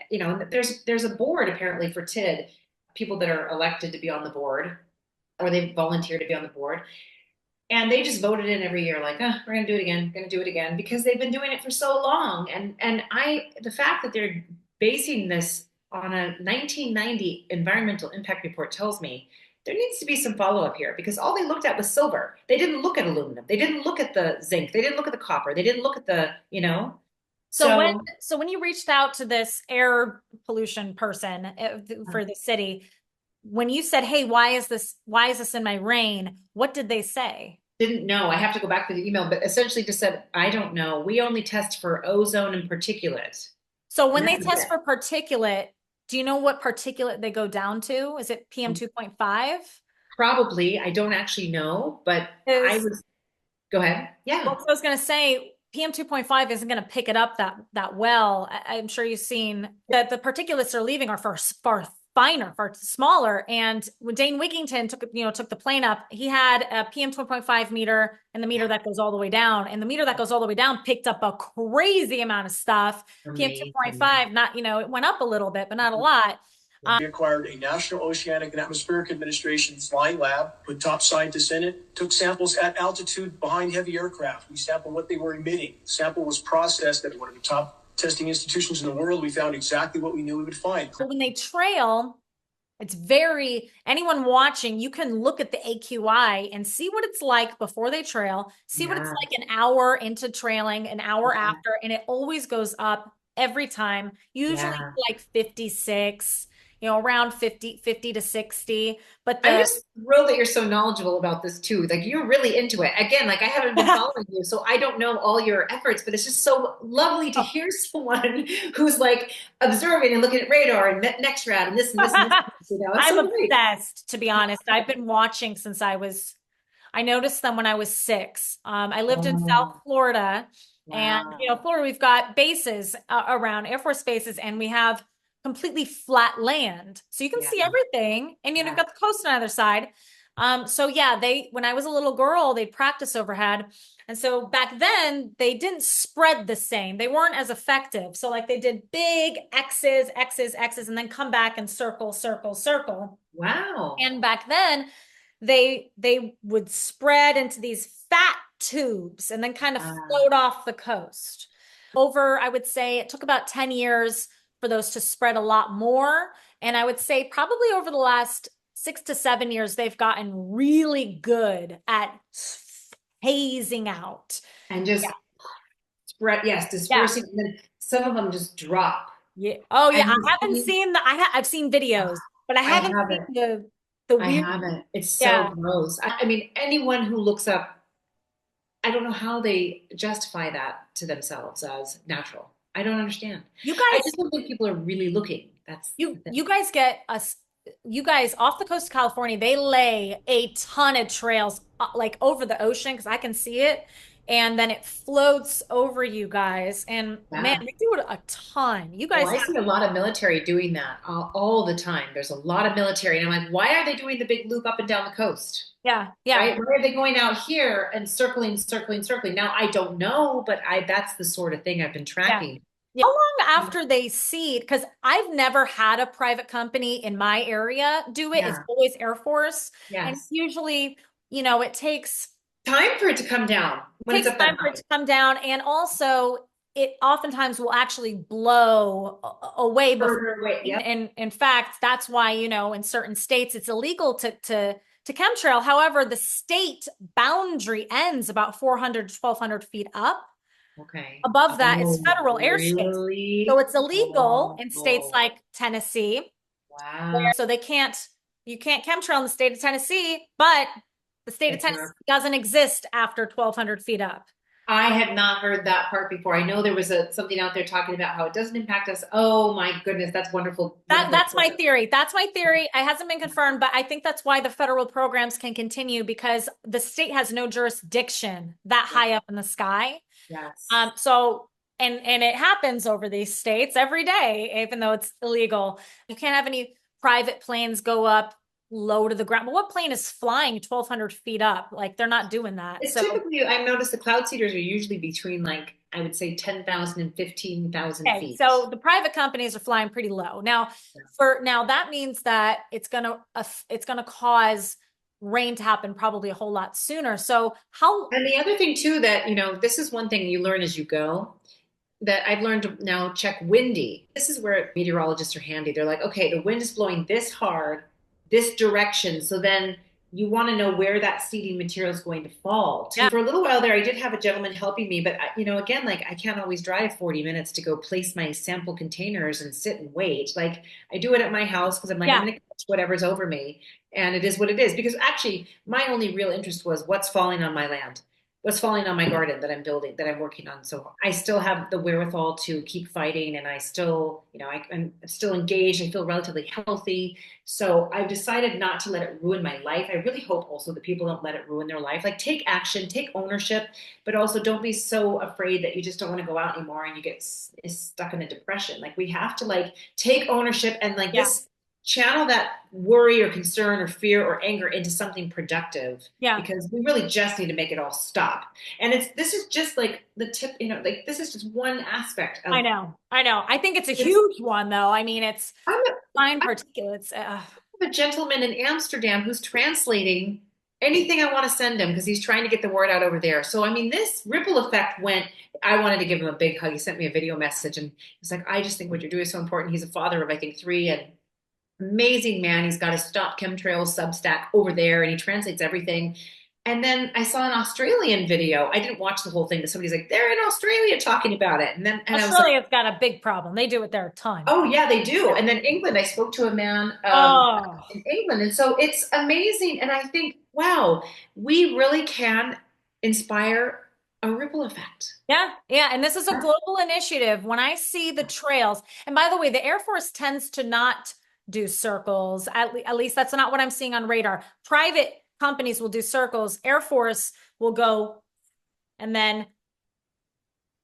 there's a board apparently for TID, people that are elected to be on the board, or they volunteer to be on the board. And they just voted in every year, like, we're going to do it again, because they've been doing it for so long. And the fact that they're basing this on a 1990 environmental impact report tells me there needs to be some follow-up here, because all they looked at was silver. They didn't look at aluminum. They didn't look at the zinc. They didn't look at the copper. They didn't look at the, So So when you reached out to this air pollution person for the city, when you said, "Hey, why is this in my rain?" What did they say? didn't know. I have to go back to the email, but essentially just said, I don't know. We only test for ozone and particulate. So when And they that was test it. for particulate, do you know what particulate they go down to? Is it PM 2.5? Probably. I don't actually know, but I Is was, go ahead. Yeah. Well, so I was going to say PM 2.5 isn't going to pick it up that well. I'm sure you've seen that the particulates they're leaving are far finer, far smaller. And when Dane Wigington took the plane up, he had a PM 2.5 meter and the meter that goes all the way down. And the meter that goes all the way down picked up a crazy amount of stuff. PM Amazing. 2.5, not, it went up a little bit, but not a lot. We acquired a National Oceanic and Atmospheric Administration flying lab, put top scientists in it, took samples at altitude behind heavy aircraft. We sampled what they were emitting. The sample was processed at one of the top testing institutions in the world. We found exactly what we knew we would find. But when they trail, anyone watching, you can look at the AQI and see what it's like before they trail, see what it's like an hour into trailing, an hour after, and it always goes up every time, usually like 56, around 50 to 60. But I'm just thrilled that you're so knowledgeable about this too. Like you're really into it. Again, like I haven't been following you, so I don't know all your efforts, but it's just so lovely to hear someone who's like observing and looking at radar and next round and this and this and this. I'm obsessed, to be honest. I've been watching since I noticed them when I was 6. I lived in South Florida. And, Florida, we've got bases around, Air Force bases, and we have completely flat land. So you can see everything. And, you've got the coast on either side. When I was a little girl, they'd practice overhead. And so back then, they didn't spread the same. They weren't as effective. So like they did big X's, and then come back and circle. Wow. And back then, they would spread into these fat tubes and then kind of float off the coast. I would say it took about 10 years for those to spread a lot more. And I would say probably over the last 6 to 7 years, they've gotten really good at phasing out. And just spread, dispersing. And then some of them just drop. Yeah. Oh yeah. I've seen videos, but I haven't seen the weird. I haven't. It's so gross. I mean, anyone who looks up, I don't know how they justify that to themselves as natural. I don't understand. I just don't think people are really looking. You guys off the coast of California, they lay a ton of trails like over the ocean because I can see it. And then it floats over you guys. And man, we do it a ton. You guys I see a lot of military doing that all the time. There's a lot of military. And I'm like, why are they doing the big loop up and down the coast? Yeah. Right? Why are they going out here and circling? Now, I don't know, but that's the sort of thing I've been tracking. Yeah. How long after they seed? Because I've never had a private company in my area do it. It's always Air Force. And usually, it takes time for it to come down. It takes time for it to come down. And also, it oftentimes will actually blow away before. And in fact, that's why, in certain states, it's illegal to chemtrail. However, the state boundary ends about 400 to 1,200 feet up. Okay. Above that is federal airspace. So it's illegal in states like Tennessee. Wow. So you can't chemtrail in the state of Tennessee, but the state of Tennessee doesn't exist after 1,200 feet up. I had not heard that part before. I know there was something out there talking about how it doesn't impact us. Oh my goodness, that's wonderful. That's my theory. It hasn't been confirmed, but I think that's why the federal programs can continue because the state has no jurisdiction that high up in the sky. Yes. And it happens over these states every day, even though it's illegal. You can't have any private planes go up low to the ground. But what plane is flying 1,200 feet up? Like they're not doing that. It's typically, I've noticed the cloud seeders are usually between like, I would say 10,000 and 15,000 feet. So the private companies are flying pretty low. Now that means that it's gonna cause rain to happen probably a whole lot sooner. And the other thing too, that, this is one thing you learn as you go, that I've learned to now check windy. This is where meteorologists are handy. They're like, okay, the wind is blowing this hard, this direction. So then you want to know where that seeding material is going to fall. Yeah. For a little while there, I did have a gentleman helping me, but again, like I can't always drive 40 minutes to go place my sample containers and sit and wait. Like I do it at my house because I'm like, I'm going to catch whatever's over me. And it is what it is. Because actually, my only real interest was what's falling on my land, what's falling on my garden that I'm building, that I'm working on. So I still have the wherewithal to keep fighting, and I still, I'm still engaged. I feel relatively healthy. So I've decided not to let it ruin my life. I really hope also that people don't let it ruin their life. Like take action, take ownership, but also don't be so afraid that you just don't want to go out anymore and you get stuck in a depression. Like we have to like take ownership and like this channel that worry or concern or fear or anger into something productive. Yeah. Because we really just need to make it all stop. And this is just like the tip, like this is just one aspect of. I know. I think it's a huge one though. I mean, it's fine particulates. I have a gentleman in Amsterdam who's translating anything I want to send him because he's trying to get the word out over there. So, I mean, this ripple effect I wanted to give him a big hug. He sent me a video message and he's like, I just think what you're doing is so important. He's a father of, I think, 3 and amazing man. He's got a Stop Chemtrail Substack over there and he translates everything. And then I saw an Australian video. I didn't watch the whole thing, but somebody's like, they're in Australia talking about it. And Australia's got a big problem. They do it there a ton. Oh yeah, they do. And then England, I spoke to a man in England. And so it's amazing. And I think, wow, we really can inspire a ripple effect. Yeah. And this is a global initiative. When I see the trails, and by the way, the Air Force tends to not do circles. At least that's not what I'm seeing on radar. Private companies will do circles. Air Force will go and then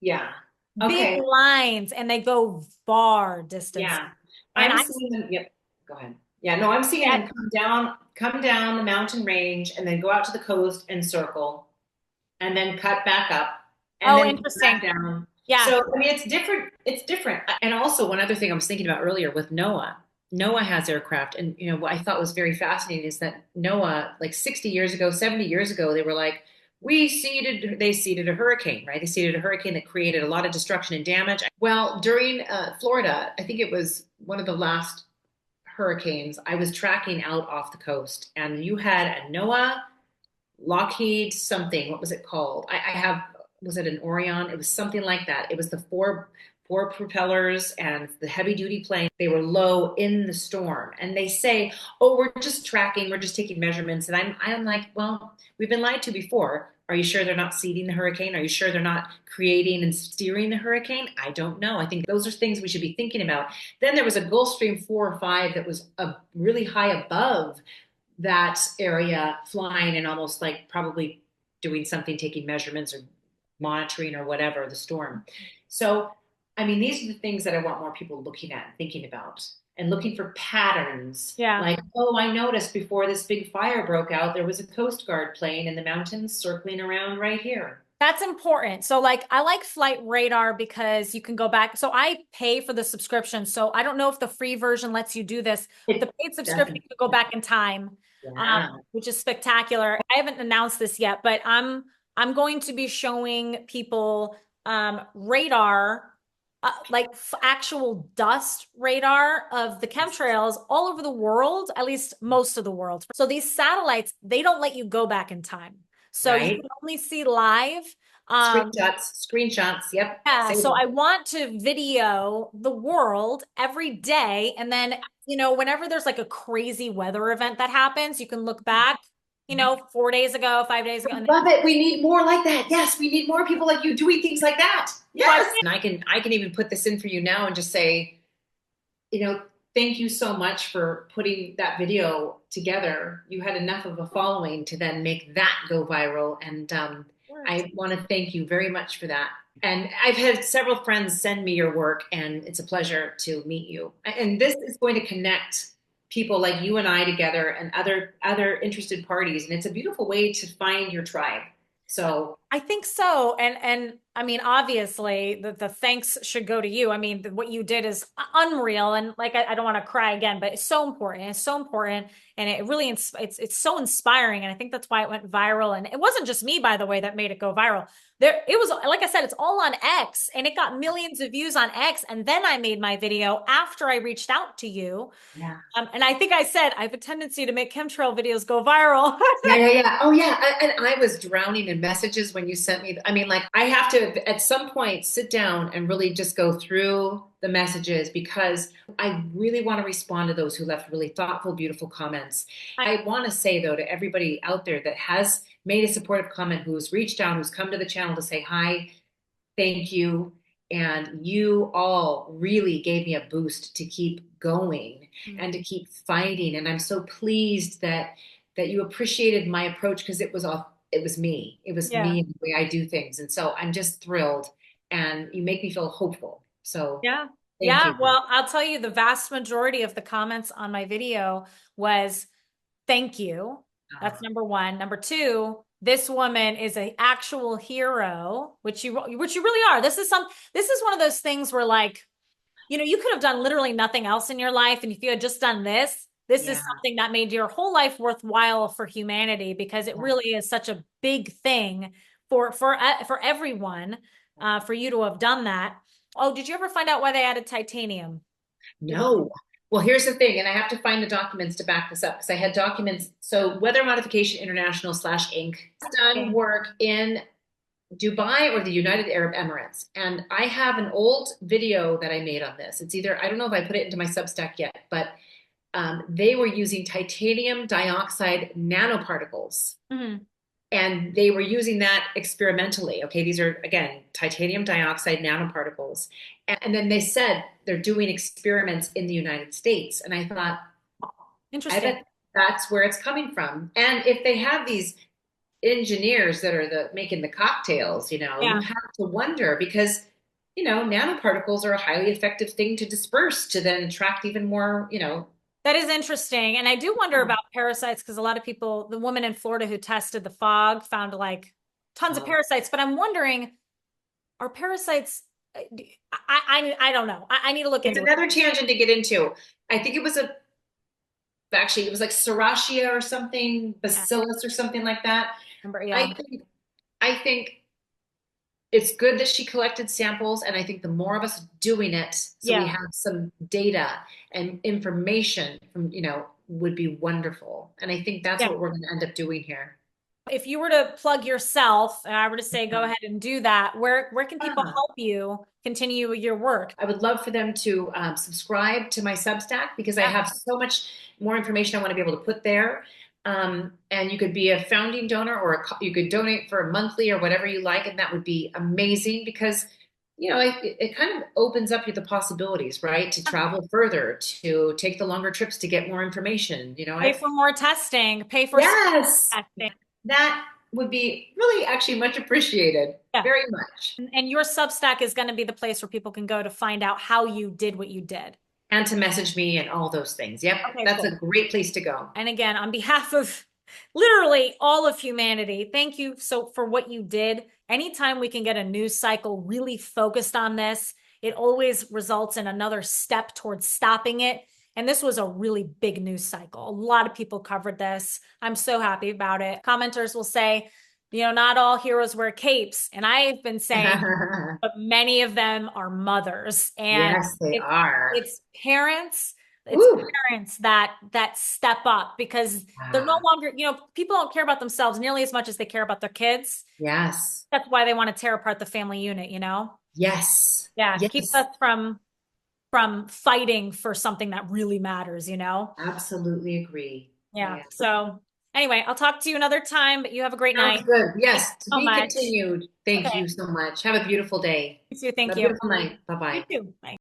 big lines, and they go far distance. Yeah. And I'm seeing them. Yep. Go ahead. Yeah. No, I'm seeing them come down the mountain range and then go out to the coast and circle and then cut back up. And then interesting. Back down. Yeah. So, I mean, it's different. It's different. And also one other thing I was thinking about earlier with NOAA. NOAA has aircraft. And, what I thought was very fascinating is that NOAA, like 60 years ago, 70 years ago, they were like, they seeded a hurricane, right? They seeded a hurricane that created a lot of destruction and damage. Well, during Florida, I think it was one of the last hurricanes, I was tracking out off the coast and you had a NOAA, Lockheed something, what was it called? Was it an Orion? It was something like that. It was the four propellers and the heavy duty plane. They were low in the storm. And they say, oh, we're just tracking, we're just taking measurements. And I'm like, well, we've been lied to before. Are you sure they're not seeding the hurricane? Are you sure they're not creating and steering the hurricane? I don't know. I think those are things we should be thinking about. Then there was a Gulf Stream 4 or 5 that was really high above that area, flying and almost like probably doing something, taking measurements or monitoring or whatever, the storm. So, I mean, these are the things that I want more people looking at and thinking about and looking for patterns. Yeah. Like, oh, I noticed before this big fire broke out, there was a Coast Guard plane in the mountains circling around right here. That's important. So like, I like Flight Radar because you can go back. So I pay for the subscription. So I don't know if the free version lets you do this. The paid subscription, you can go back in time, which is spectacular. I haven't announced this yet, but I'm going to be showing people radar, like actual dust radar of the chemtrails all over the world, at least most of the world. So these satellites, they don't let you go back in time. So you can only see live. Screenshots. Yep. Yeah. So I want to video the world every day. And then, whenever there's like a crazy weather event that happens, you can look back, 4 days ago, 5 days ago. Love it. We need more like that. Yes. We need more people like you doing things like that. Yes. And I can even put this in for you now and just say, thank you so much for putting that video together. You had enough of a following to then make that go viral. And I want to thank you very much for that. And I've had several friends send me your work, and it's a pleasure to meet you. And this is going to connect people like you and I together and other interested parties. And it's a beautiful way to find your tribe. So I think so. And I mean, obviously the thanks should go to you. I mean, what you did is unreal. And like, I don't want to cry again, but it's so important. It's so important. And it really, it's so inspiring. And I think that's why it went viral. And it wasn't just me, by the way, that made it go viral. It was, like I said, it's all on X, and it got millions of views on X. And then I made my video after I reached out to you. Yeah. And I think I said, I have a tendency to make chemtrail videos go viral. Yeah. Oh, yeah. And I was drowning in messages when you sent me. I mean, like, I have to, at some point, sit down and really just go through the messages, because I really want to respond to those who left really thoughtful, beautiful comments. I want to say, though, to everybody out there that has made a supportive comment, who's reached out, who's come to the channel to say hi, thank you. And you all really gave me a boost to keep going and to keep fighting. And I'm so pleased that you appreciated my approach, because it was me. It was me and the way I do things. And so I'm just thrilled, and you make me feel hopeful. So yeah. thank you. Well, I'll tell you, the vast majority of the comments on my video was thank you. That's number one. Number two, this woman is an actual hero, which you really are. This is one of those things where, like, you know, you could have done literally nothing else in your life. And if you had just done this is something that made your whole life worthwhile for humanity, because it really is such a big thing for everyone, for you to have done that. Oh, did you ever find out why they added titanium? No. Well, here's the thing, and I have to find the documents to back this up, because I had documents. So Weather Modification International /Inc. has done work in Dubai or the United Arab Emirates. And I have an old video that I made on this. It's either, I don't know if I put it into my Substack yet, but they were using titanium dioxide nanoparticles. And they were using that experimentally. Okay, these are, again, titanium dioxide nanoparticles. And then they said they're doing experiments in the United States. And I thought, interesting. I bet that's where it's coming from. And if they have these engineers that are making the cocktails, you know, you have to wonder, because, you know, nanoparticles are a highly effective thing to disperse to then attract even more, you know. That is interesting. And I do wonder about parasites, because a lot of people, the woman in Florida who tested the fog found like tons of parasites, but I'm wondering, are parasites, I don't know. I need to look into it. It's another tangent to get into. I think it was actually, it was like Serratia or something, Bacillus or something like that. I think it's good that she collected samples, and I think the more of us doing it, so we have some data and information from, you know, would be wonderful. And I think that's what we're going to end up doing here. If you were to plug yourself, and I were to say, go ahead and do that, where can people help you continue your work? I would love for them to subscribe to my Substack, because I have so much more information I want to be able to put there. And you could be a founding donor, or you could donate for a monthly or whatever you like. And that would be amazing, because, you know, it kind of opens up the possibilities, right? To travel further, to take the longer trips, to get more information, you know. Pay for more testing, pay for testing. That would be really actually much appreciated. Very much. And your Substack is going to be the place where people can go to find out how you did what you did. And to message me and all those things. Yep. Okay, that's a great place to go. And again, on behalf of literally all of humanity, thank you for what you did. Anytime we can get a news cycle really focused on this, it always results in another step towards stopping it. And this was a really big news cycle. A lot of people covered this. I'm so happy about it. Commenters will say, you know, not all heroes wear capes. And I've been saying, but many of them are mothers. And yes, they are. It's parents. It's parents that step up, because they're no longer, you know, people don't care about themselves nearly as much as they care about their kids. Yes. That's why they want to tear apart the family unit, you know? Yes. Yeah. Yes. Keeps us from fighting for something that really matters, you know? Absolutely agree. Yeah. So anyway, I'll talk to you another time, but you have a great night. Good. Yes. To be continued. Thank you so much. Have a beautiful day. You too. Thank you. Have a beautiful night. Bye-bye. You too. Bye.